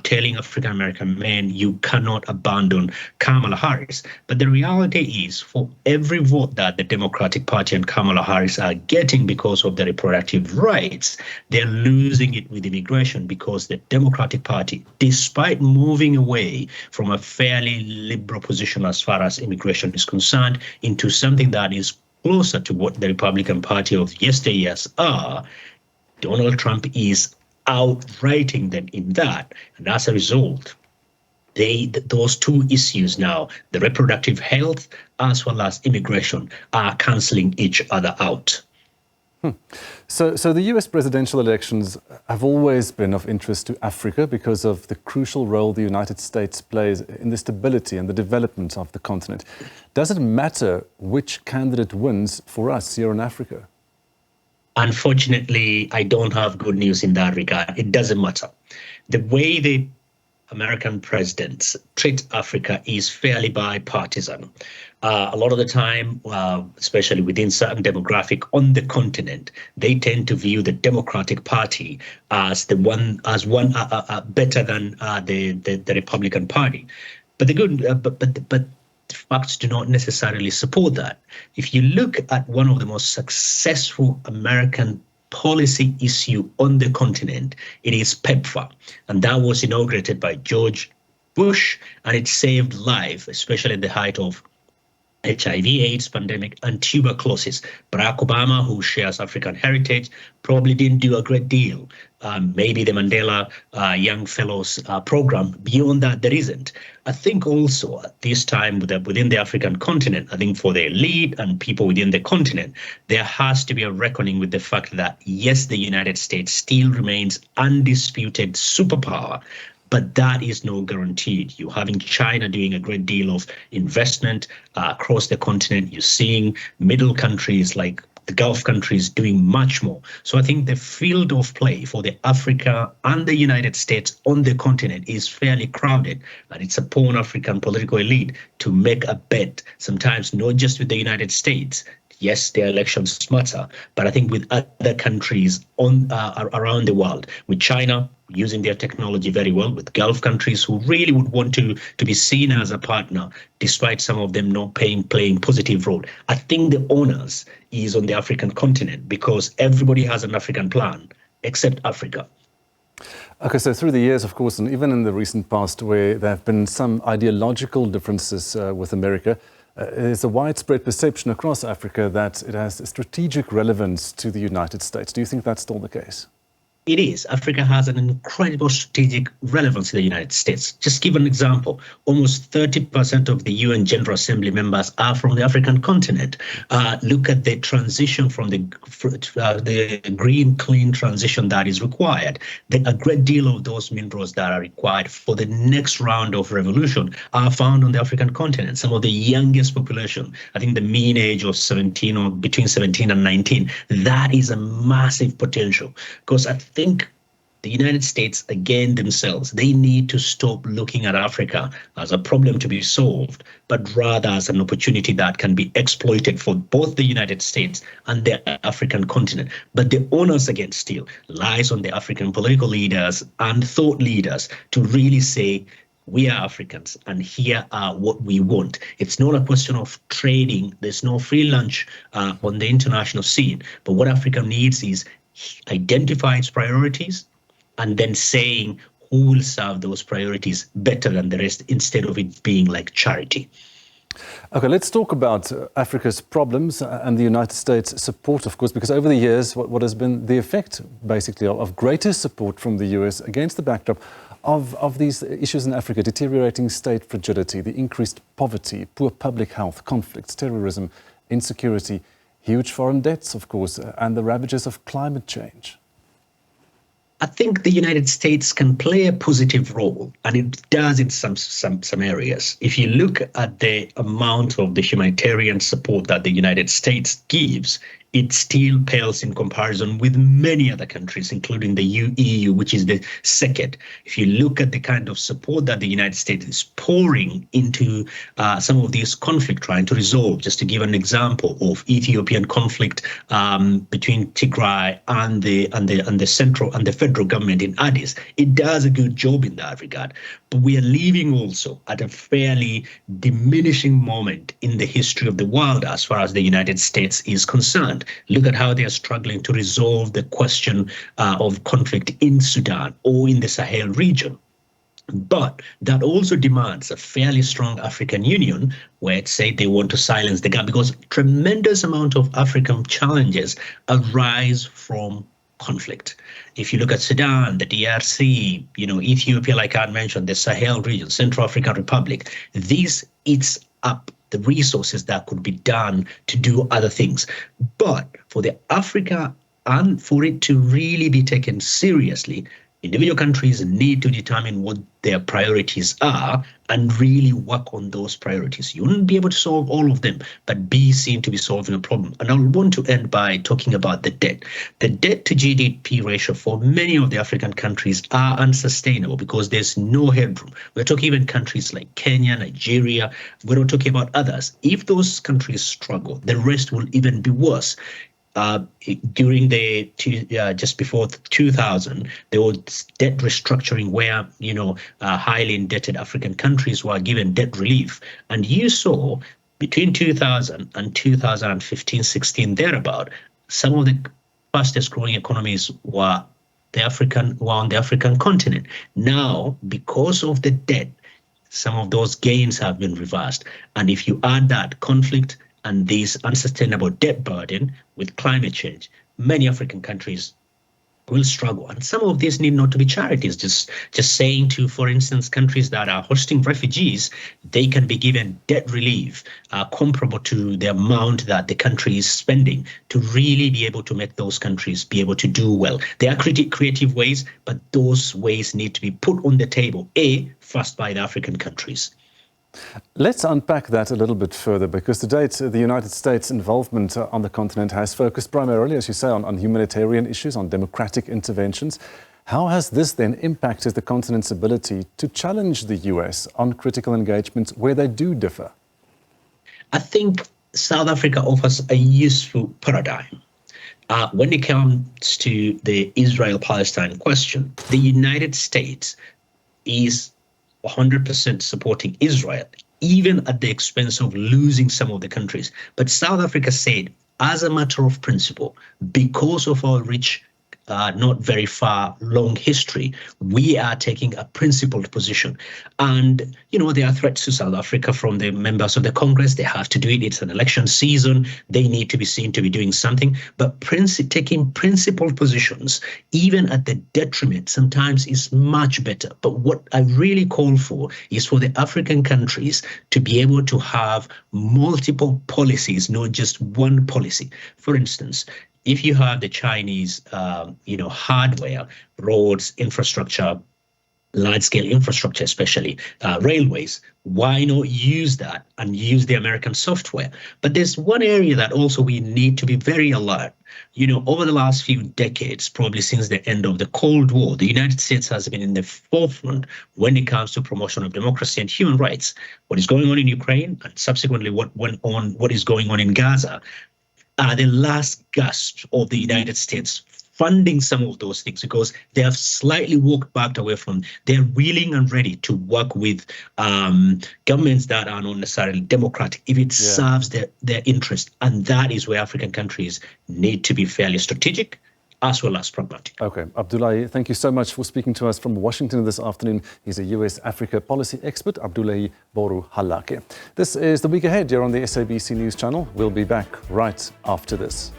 telling African-American men, you cannot abandon Kamala Harris. But the reality is, for every vote that the Democratic Party and Kamala Harris are getting because of the reproductive rights, they're losing it with immigration, because the Democratic Party, despite moving away from a fairly liberal position as far as immigration is concerned into something that is closer to what the Republican Party of yesteryears are, Donald Trump is outwriting them in that. And as a result, those two issues now, the reproductive health as well as immigration, are cancelling each other out. So the US presidential elections have always been of interest to Africa because of the crucial role the United States plays in the stability and the development of the continent. Does it matter which candidate wins for us here in Africa? Unfortunately, I don't have good news in that regard. It doesn't matter. The way the American presidents treat Africa is fairly bipartisan. A lot of the time, especially within certain demographic on the continent, they tend to view the Democratic Party as one better than the Republican Party. But the facts do not necessarily support that. If you look at one of the most successful American policy issue on the continent, it is PEPFAR, and that was inaugurated by George Bush, and it saved lives, especially at the height of HIV/AIDS pandemic and tuberculosis. Barack Obama, who shares African heritage, probably didn't do a great deal. Maybe the Mandela Young Fellows program. Beyond that, there isn't. I think also at this time within the African continent, I think for the elite and people within the continent, there has to be a reckoning with the fact that, yes, the United States still remains undisputed superpower, but that is no guaranteed. You're having China doing a great deal of investment across the continent. You're seeing middle countries like the Gulf countries doing much more. So I think the field of play for the Africa and the United States on the continent is fairly crowded. And it's upon African political elite to make a bet, sometimes not just with the United States. Yes, their elections matter, but I think with other countries around the world, with China using their technology very well, with Gulf countries who really would want to be seen as a partner, despite some of them not playing positive role. I think the onus is on the African continent, because everybody has an African plan, except Africa. Okay, so through the years, of course, and even in the recent past, where there have been some ideological differences with America, there's a widespread perception across Africa that it has strategic relevance to the United States. Do you think that's still the case? It is. Africa has an incredible strategic relevance to the United States. Just give an example. Almost 30% of the UN General Assembly members are from the African continent. Look at the transition from the green, clean transition that is required. A great deal of those minerals that are required for the next round of revolution are found on the African continent. Some of the youngest population, I think the mean age of 17 or between 17 and 19, that is a massive potential. Because I think the United States, again, themselves, they need to stop looking at Africa as a problem to be solved, but rather as an opportunity that can be exploited for both the United States and the African continent. But the onus, again, still lies on the African political leaders and thought leaders to really say, we are Africans, and here are what we want. It's not a question of trading. There's no free lunch on the international scene. But what Africa needs is identify its priorities and then saying who will serve those priorities better than the rest, instead of it being like charity. Okay, let's talk about Africa's problems and the United States' support, of course, because over the years, what has been the effect, basically, of greater support from the US against the backdrop of these issues in Africa: deteriorating state fragility, the increased poverty, poor public health, conflicts, terrorism, insecurity, huge foreign debts, of course, and the ravages of climate change. I think the United States can play a positive role, and it does in some areas. If you look at the amount of the humanitarian support that the United States gives, it still pales in comparison with many other countries, including the EU, which is the second. If you look at the kind of support that the United States is pouring into some of these conflict, trying to resolve, just to give an example of Ethiopian conflict between Tigray and the central and the federal government in Addis, it does a good job in that regard. But we are living also at a fairly diminishing moment in the history of the world as far as the United States is concerned. Look at how they are struggling to resolve the question of conflict in Sudan or in the Sahel region. But that also demands a fairly strong African Union where it said they want to silence the gap, because tremendous amount of African challenges arise from conflict. If you look at Sudan, the DRC, Ethiopia, like I mentioned, the Sahel region, Central African Republic, this eats up the resources that could be done to do other things. But for the Africa and for it to really be taken seriously, individual countries need to determine what their priorities are and really work on those priorities. You wouldn't be able to solve all of them, but be seen to be solving a problem. And I want to end by talking about the debt. The debt to GDP ratio for many of the African countries are unsustainable because there's no headroom. We're talking even countries like Kenya, Nigeria. We're not talking about others. If those countries struggle, the rest will even be worse. During the just before 2000, there was debt restructuring where highly indebted African countries were given debt relief, and you saw between 2000 and 2015-16 thereabout, some of the fastest growing economies were on the African continent. Now, because of the debt, some of those gains have been reversed, and if you add that conflict and this unsustainable debt burden with climate change, many African countries will struggle. And some of these need not to be charities. Just saying to, for instance, countries that are hosting refugees, they can be given debt relief comparable to the amount that the country is spending to really be able to make those countries be able to do well. There are creative ways, but those ways need to be put on the table, first by the African countries. Let's unpack that a little bit further, because to date, the United States' involvement on the continent has focused primarily, as you say, on humanitarian issues, on democratic interventions. How has this then impacted the continent's ability to challenge the US on critical engagements where they do differ? I think South Africa offers a useful paradigm. When it comes to the Israel-Palestine question, the United States is 100% supporting Israel, even at the expense of losing some of the countries. But South Africa said, as a matter of principle, because of our rich, not very far, long history, we are taking a principled position. And, there are threats to South Africa from the members of the Congress. They have to do it. It's an election season. They need to be seen to be doing something. But taking principled positions, even at the detriment, sometimes is much better. But what I really call for is for the African countries to be able to have multiple policies, not just one policy. For instance, if you have the Chinese, hardware, roads, infrastructure, large-scale infrastructure, especially railways, why not use that and use the American software? But there's one area that also we need to be very alert. Over the last few decades, probably since the end of the Cold War, the United States has been in the forefront when it comes to promotion of democracy and human rights. What is going on in Ukraine, and subsequently what is going on in Gaza, are the last gasp of the United States funding some of those things, because they have slightly walked back away from. They're willing and ready to work with governments that are not necessarily democratic if it serves their interest. And that is where African countries need to be fairly strategic as well as pragmatic. Okay, Abdullahi, thank you so much for speaking to us from Washington this afternoon. He's a US Africa policy expert, Abdullahi Boru Halake. This is The Week Ahead here on the SABC News Channel. We'll be back right after this.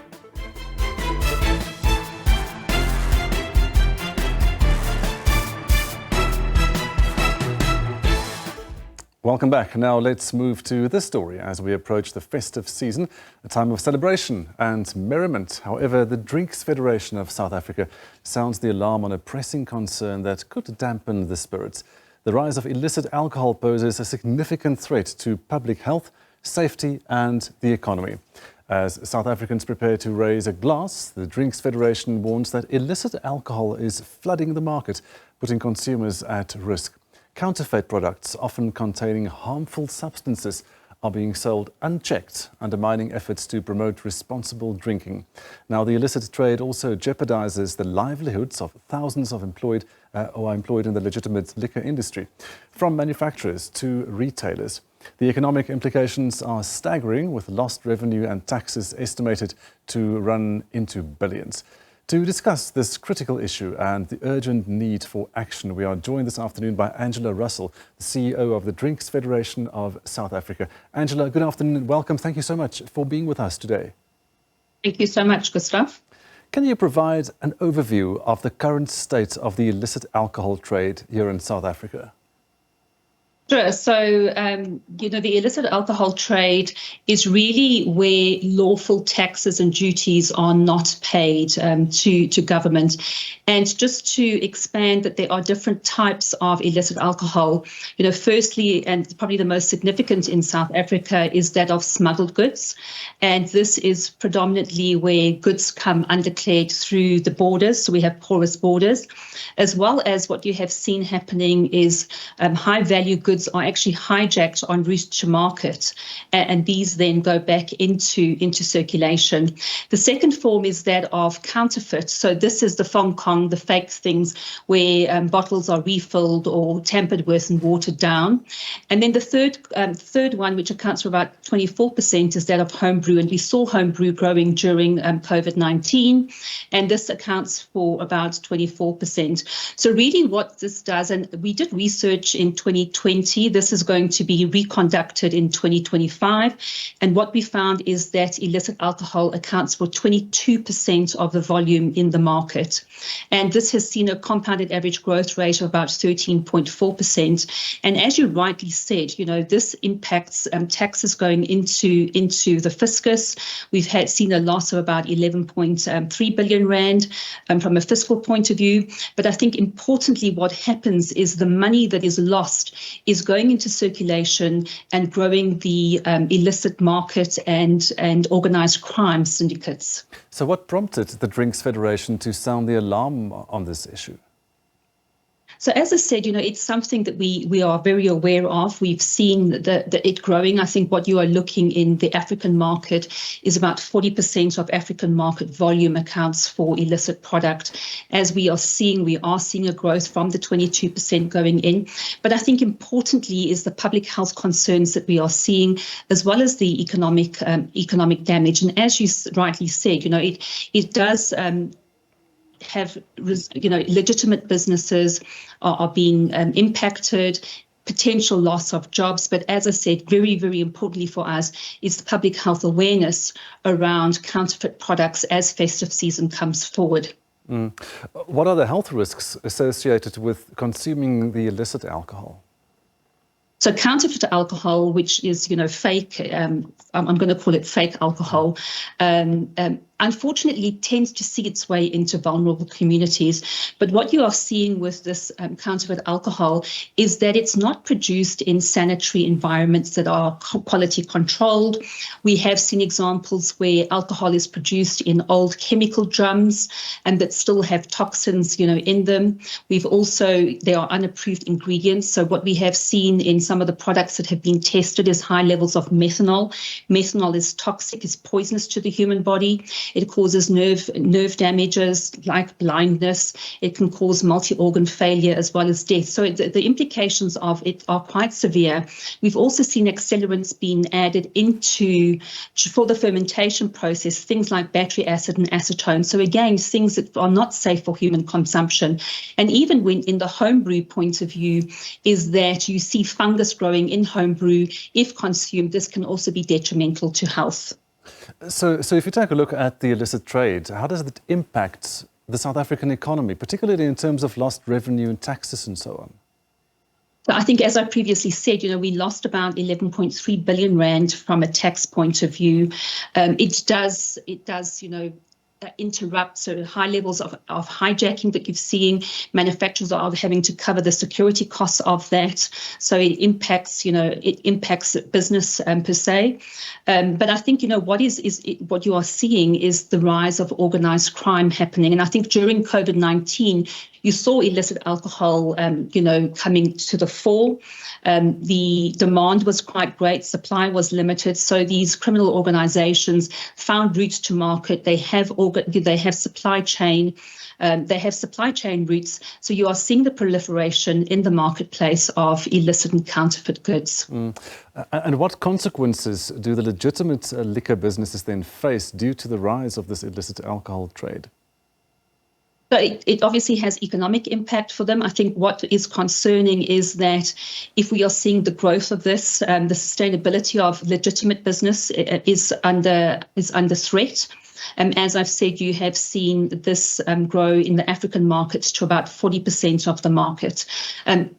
Welcome back. Now let's move to this story as we approach the festive season, a time of celebration and merriment. However, the Drinks Federation of South Africa sounds the alarm on a pressing concern that could dampen the spirits. The rise of illicit alcohol poses a significant threat to public health, safety and the economy. As South Africans prepare to raise a glass, the Drinks Federation warns that illicit alcohol is flooding the market, putting consumers at risk. Counterfeit products, often containing harmful substances, are being sold unchecked, undermining efforts to promote responsible drinking. Now, the illicit trade also jeopardizes the livelihoods of thousands of employed in the legitimate liquor industry, from manufacturers to retailers. The economic implications are staggering, with lost revenue and taxes estimated to run into billions. To discuss this critical issue and the urgent need for action, we are joined this afternoon by Angela Russell, the CEO of the Drinks Federation of South Africa. Angela, good afternoon and welcome. Thank you so much for being with us today. Thank you so much, Gustav. Can you provide an overview of the current state of the illicit alcohol trade here in South Africa? Sure. So, the illicit alcohol trade is really where lawful taxes and duties are not paid to government. And just to expand that there are different types of illicit alcohol. Firstly, and probably the most significant in South Africa, is that of smuggled goods. And this is predominantly where goods come undeclared through the borders. So we have porous borders, as well as what you have seen happening is high value goods are actually hijacked en route to market, and these then go back into circulation. The second form is that of counterfeit. So this is the Fong Kong, the fake things where bottles are refilled or tampered with and watered down. And then the third one, which accounts for about 24%, is that of homebrew. And we saw homebrew growing during COVID-19, and this accounts for about 24%. So really what this does, and we did research in 2020, this is going to be reconducted in 2025. And what we found is that illicit alcohol accounts for 22% of the volume in the market. And this has seen a compounded average growth rate of about 13.4%. And as you rightly said, this impacts taxes going into the fiscus. We've seen a loss of about 11.3 billion rand from a fiscal point of view. But I think importantly, what happens is the money that is lost is going into circulation and growing the illicit market and organised crime syndicates. So what prompted the Drinks Federation to sound the alarm on this issue? So as I said, it's something that we are very aware of. We've seen it growing. I think what you are looking in the African market is about 40% of African market volume accounts for illicit product. As we are seeing a growth from the 22% going in. But I think importantly is the public health concerns that we are seeing, as well as the economic damage. And as you rightly said, it does have, legitimate businesses are being impacted, potential loss of jobs. But as I said, very, very importantly for us is the public health awareness around counterfeit products as festive season comes forward. What are the health risks associated with consuming the illicit alcohol? So counterfeit alcohol, which is, fake, I'm going to call it fake alcohol, unfortunately tends to see its way into vulnerable communities. But what you are seeing with this counterfeit alcohol is that it's not produced in sanitary environments that are quality controlled. We have seen examples where alcohol is produced in old chemical drums and that still have toxins, in them. They are unapproved ingredients. So what we have seen in some of the products that have been tested is high levels of methanol. Methanol is toxic, is poisonous to the human body. It causes nerve damages like blindness. It can cause multi-organ failure as well as death. So the implications of it are quite severe. We've also seen accelerants being added for the fermentation process, things like battery acid and acetone. So again, things that are not safe for human consumption. And even when in the homebrew point of view is that you see fungus growing in homebrew. If consumed, this can also be detrimental to health. So if you take a look at the illicit trade, how does it impact the South African economy, particularly in terms of lost revenue and taxes and so on? So I think, as I previously said, we lost about 11.3 billion rand from a tax point of view. It does, interrupt sort of high levels of hijacking that you've seen. Manufacturers are having to cover the security costs of that. So it impacts business per se. But I think, what you are seeing is the rise of organized crime happening. And I think during COVID-19, you saw illicit alcohol, coming to the fore. The demand was quite great, supply was limited. So these criminal organizations found routes to market. They have supply chain. They have supply chain routes. So you are seeing the proliferation in the marketplace of illicit and counterfeit goods. And what consequences do the legitimate liquor businesses then face due to the rise of this illicit alcohol trade? But it obviously has economic impact for them. I think what is concerning is that if we are seeing the growth of this, the sustainability of legitimate business is under threat. As I've said, you have seen this grow in the African markets to about 40% of the market.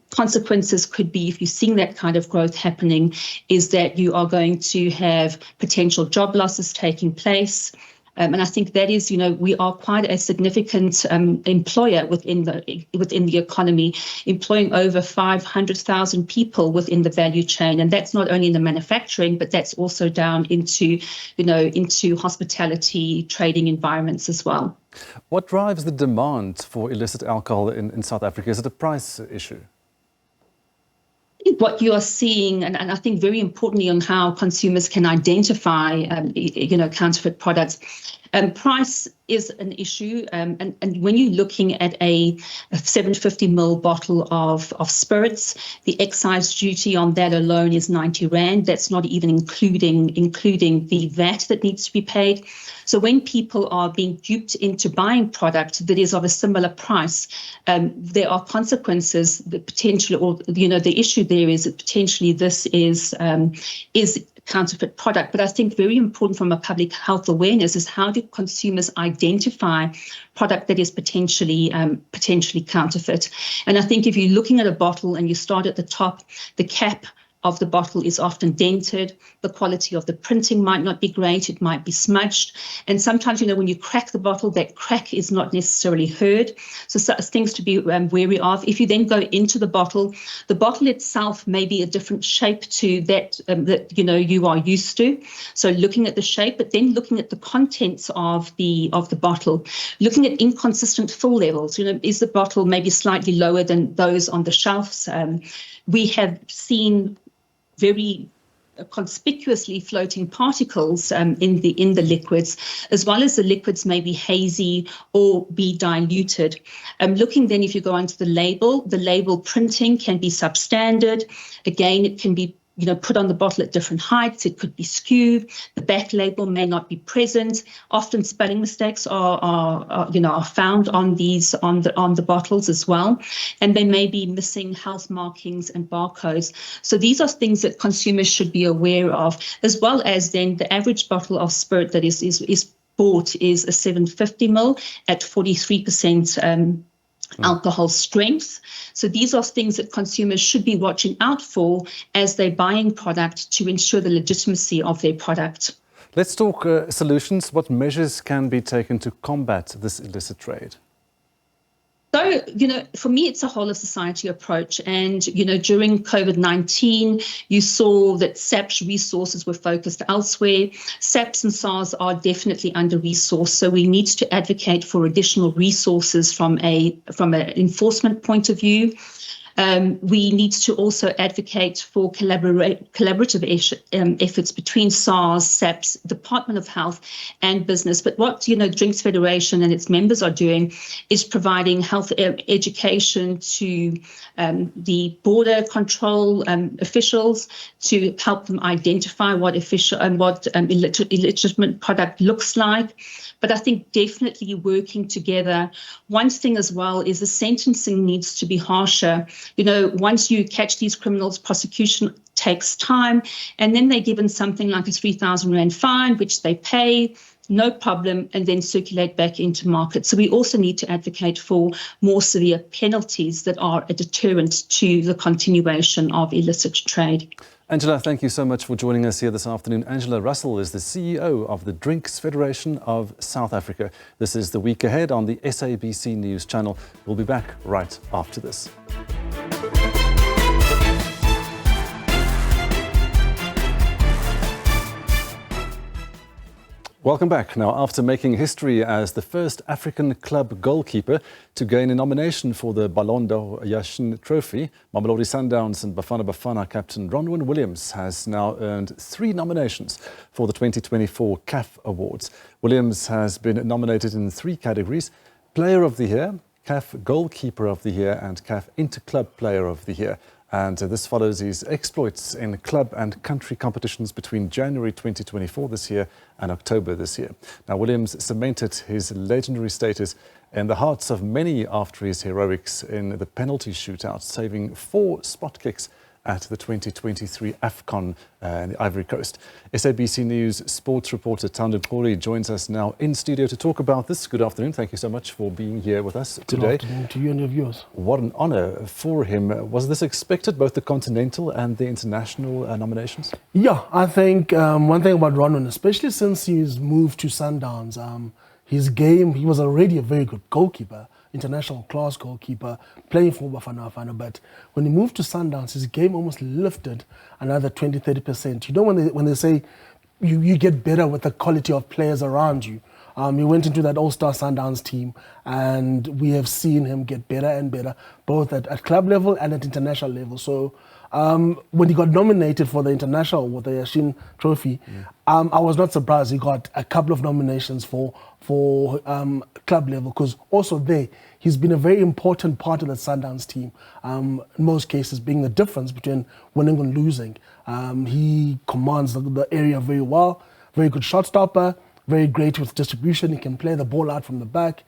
Consequences could be, if you're seeing that kind of growth happening, is that you are going to have potential job losses taking place. And I think that is, we are quite a significant employer within the economy, employing over 500,000 people within the value chain. And that's not only in the manufacturing, but that's also down into hospitality, trading environments as well. What drives the demand for illicit alcohol in South Africa? Is it a price issue? What you are seeing, and I think very importantly on how consumers can identify, counterfeit products, price is an issue. And when you're looking at a 750ml bottle of spirits, the excise duty on that alone is 90 Rand. That's not even including the VAT that needs to be paid. So when people are being duped into buying product that is of a similar price, there are consequences. The potential, or the issue there is that potentially this is counterfeit product. But I think very important from a public health awareness is how do consumers identify product that is potentially counterfeit. And I think if you're looking at a bottle and you start at the top, the cap of the bottle is often dented. The quality of the printing might not be great. It might be smudged. And sometimes, when you crack the bottle, that crack is not necessarily heard. So things to be wary of. If you then go into the bottle itself may be a different shape to that you are used to. So looking at the shape, but then looking at the contents of the bottle, looking at inconsistent fill levels. Is the bottle maybe slightly lower than those on the shelves? We have seen very conspicuously floating particles in the liquids, as well as the liquids may be hazy or be diluted. Looking then, if you go onto the label printing can be substandard. Again, it can be put on the bottle at different heights. It could be skewed. The back label may not be present. Often spelling mistakes are found on the bottles as well, and they may be missing health markings and barcodes. So these are things that consumers should be aware of, as well as then the average bottle of spirit that is bought is a 750ml at 43%. Alcohol strength. So these are things that consumers should be watching out for as they're buying product to ensure the legitimacy of their product. Let's talk solutions. What measures can be taken to combat this illicit trade? So, for me, it's a whole of society approach. And, during COVID-19, you saw that SAP's resources were focused elsewhere. SAPS and SARS are definitely under-resourced. So we need to advocate for additional resources from an enforcement point of view. We need to also advocate for collaborative efforts between SARS, SAPS, Department of Health and business. But what Drinks Federation and its members are doing is providing health education to the border control officials to help them identify what illegitimate product looks like. But I think definitely working together. One thing as well is the sentencing needs to be harsher. Once you catch these criminals, prosecution takes time, and then they're given something like a 3,000 Rand fine, which they pay. no problem, and then circulate back into market. So we also need to advocate for more severe penalties that are a deterrent to the continuation of illicit trade. Angela, thank you so much for joining us here this afternoon. Angela Russell is the CEO of the Drinks Federation of South Africa. This is The Week Ahead on the SABC News channel. We'll be back right after this. Welcome back. Now, after making history as the first African club goalkeeper to gain a nomination for the Ballon d'Or Yashin Trophy, Mamelodi Sundowns and Bafana Bafana captain Ronwen Williams has now earned 3 nominations for the 2024 CAF Awards. Williams has been nominated in 3 categories: Player of the Year, CAF Goalkeeper of the Year and CAF Interclub Player of the Year. And this follows his exploits in club and country competitions between January 2024 this year and October this year. Now, Williams cemented his legendary status in the hearts of many after his heroics in the penalty shootout, saving 4 spot kicks at the 2023 AFCON in the Ivory Coast. SABC News sports reporter Tando Pori joins us now in studio to talk about this. Good afternoon. Thank you so much for being here with us today. Good afternoon to you and your viewers. What an honour for him. Was this expected, both the continental and the international nominations? Yeah, I think one thing about Ronwen, especially since he's moved to Sundowns, his game, he was already a very good goalkeeper, international class goalkeeper, playing for Bafana Bafana. But when he moved to Sundowns, his game almost lifted another 20-30%. You know, when they say you get better with the quality of players around you. He went into that All-Star Sundowns team, and we have seen him get better and better, both at club level and at international level. So when he got nominated for the international with the Yashin Trophy, I was not surprised he got a couple of nominations for club level, because also there, he's been a very important part of the Sundowns team, in most cases being the difference between winning and losing. He commands the area very well, very good shot stopper, very great with distribution. He can play the ball out from the back.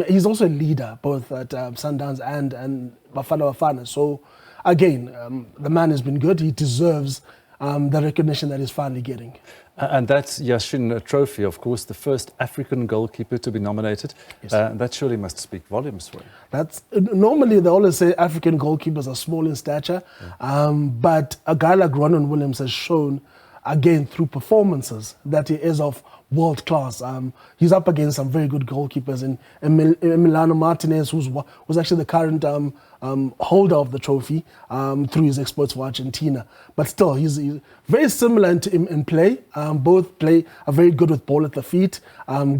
He's also a leader, both at Sundowns and Bafana Bafana. So again, the man has been good. He deserves the recognition that he's finally getting. And that's Yashin Trophy, of course, the first African goalkeeper to be nominated. Yes. That surely must speak volumes for him. That's normally they always say African goalkeepers are small in stature, but a guy like Ronwen Williams has shown, again, through performances, that he is of world class. He's up against some very good goalkeepers in Emiliano Martinez, who's actually the current holder of the trophy through his exploits for Argentina. But still, he's very similar in play. Both are very good with ball at the feet,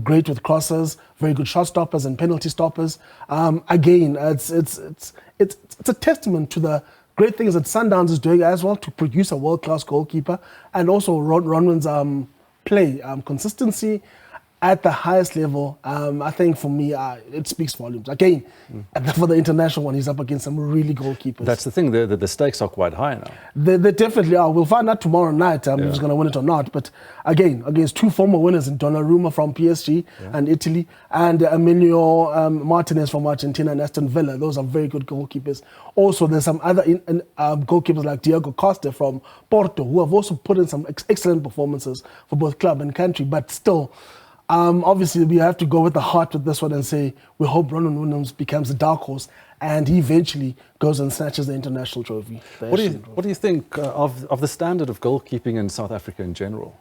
great with crosses, very good shot stoppers and penalty stoppers. Again, it's a testament to the great things that Sundowns is doing as well to produce a world-class goalkeeper, and also Ronwen's play, consistency at the highest level. I think for me, it speaks volumes. Again, for the international one, he's up against some really goalkeepers. That's the thing, the stakes are quite high now. They definitely are. We'll find out tomorrow night if he's going to win it or not. But again, against 2 former winners in Donnarumma from PSG and Italy, and Emilio Martinez from Argentina and Aston Villa. Those are very good goalkeepers. Also, there's some other goalkeepers like Diego Costa from Porto, who have also put in some excellent performances for both club and country. But still, obviously, we have to go with the heart with this one and say we hope Ronwen Williams becomes a dark horse and he eventually goes and snatches the international trophy. What do you think of the standard of goalkeeping in South Africa in general?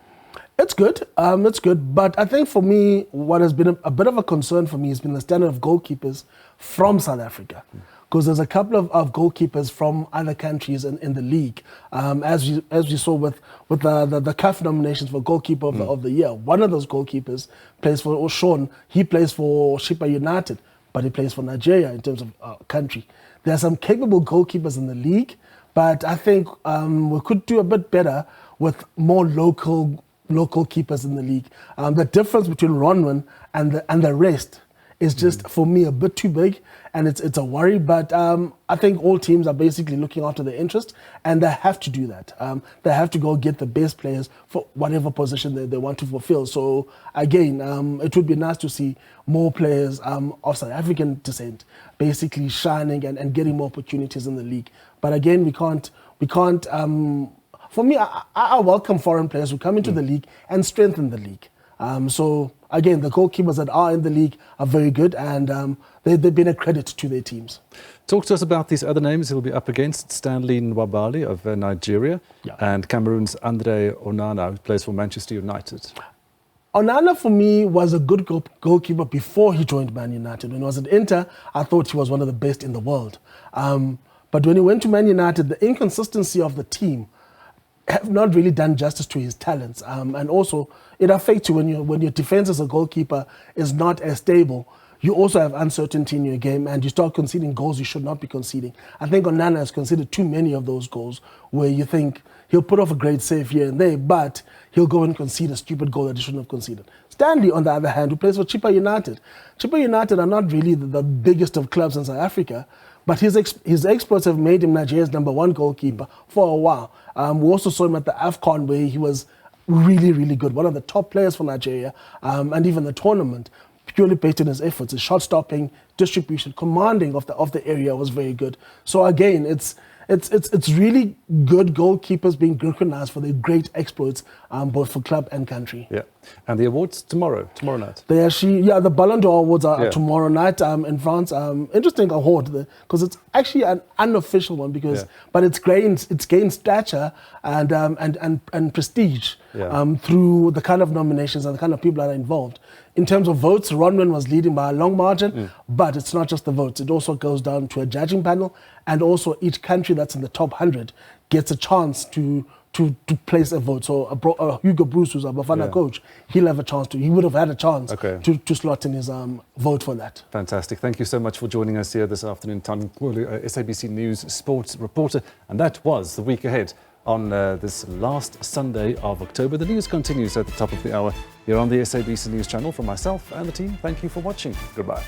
It's good. It's good. But I think for me, what has been a bit of a concern for me has been the standard of goalkeepers from South Africa. Because there's a couple of goalkeepers from other countries in the league, as we saw with the CAF nominations for goalkeeper of the year. One of those goalkeepers plays for Sean. He plays for Shippa United, but he plays for Nigeria in terms of country. There are some capable goalkeepers in the league, but I think we could do a bit better with more local keepers in the league. The difference between Ronwen and the rest is just, for me, a bit too big, and it's a worry. But I think all teams are basically looking after their interest, and they have to do that. They have to go get the best players for whatever position they want to fulfill. So again, it would be nice to see more players of South African descent basically shining and getting more opportunities in the league. But again, we can't. For me, I welcome foreign players who come into the league and strengthen the league. So again, the goalkeepers that are in the league are very good, and they've been a credit to their teams. Talk to us about these other names he'll be up against. Stanley Nwabali of Nigeria, and Cameroon's Andre Onana, who plays for Manchester United. Onana, for me, was a good goalkeeper before he joined Man United. When he was at Inter, I thought he was one of the best in the world. But when he went to Man United, the inconsistency of the team have not really done justice to his talents. And also, it affects you when your defense as a goalkeeper is not as stable. You also have uncertainty in your game, and you start conceding goals you should not be conceding. I think Onana has conceded too many of those goals where you think he'll put off a great save here and there, but he'll go and concede a stupid goal that he shouldn't have conceded. Stanley, on the other hand, who plays for Chippa United. Chippa United are not really the biggest of clubs in South Africa, but his exploits have made him Nigeria's #1 goalkeeper for a while. We also saw him at the AFCON where he was really, really good, one of the top players for Nigeria, and even the tournament, purely based on his efforts. His shot stopping, distribution, commanding of the area was very good. So again, it's really good goalkeepers being recognized for their great exploits, both for club and country. Yeah, and the awards tomorrow night. They actually, the Ballon d'Or awards are tomorrow night in France. Interesting award because it's actually an unofficial one but it's gained stature and prestige through the kind of nominations and the kind of people that are involved. In terms of votes, Ronwen was leading by a long margin, but it's not just the votes. It also goes down to a judging panel, and also each country that's in the top 100 gets a chance to place a vote. So Hugo Bruce, who's our Bafana coach, he would have had a chance to slot in his vote for that. Fantastic. Thank you so much for joining us here this afternoon, Tan Nkulu, SABC News sports reporter. And that was the week ahead on this last Sunday of October. The news continues at the top of the hour here on the SABC News channel. From myself and the team, thank you for watching. Goodbye.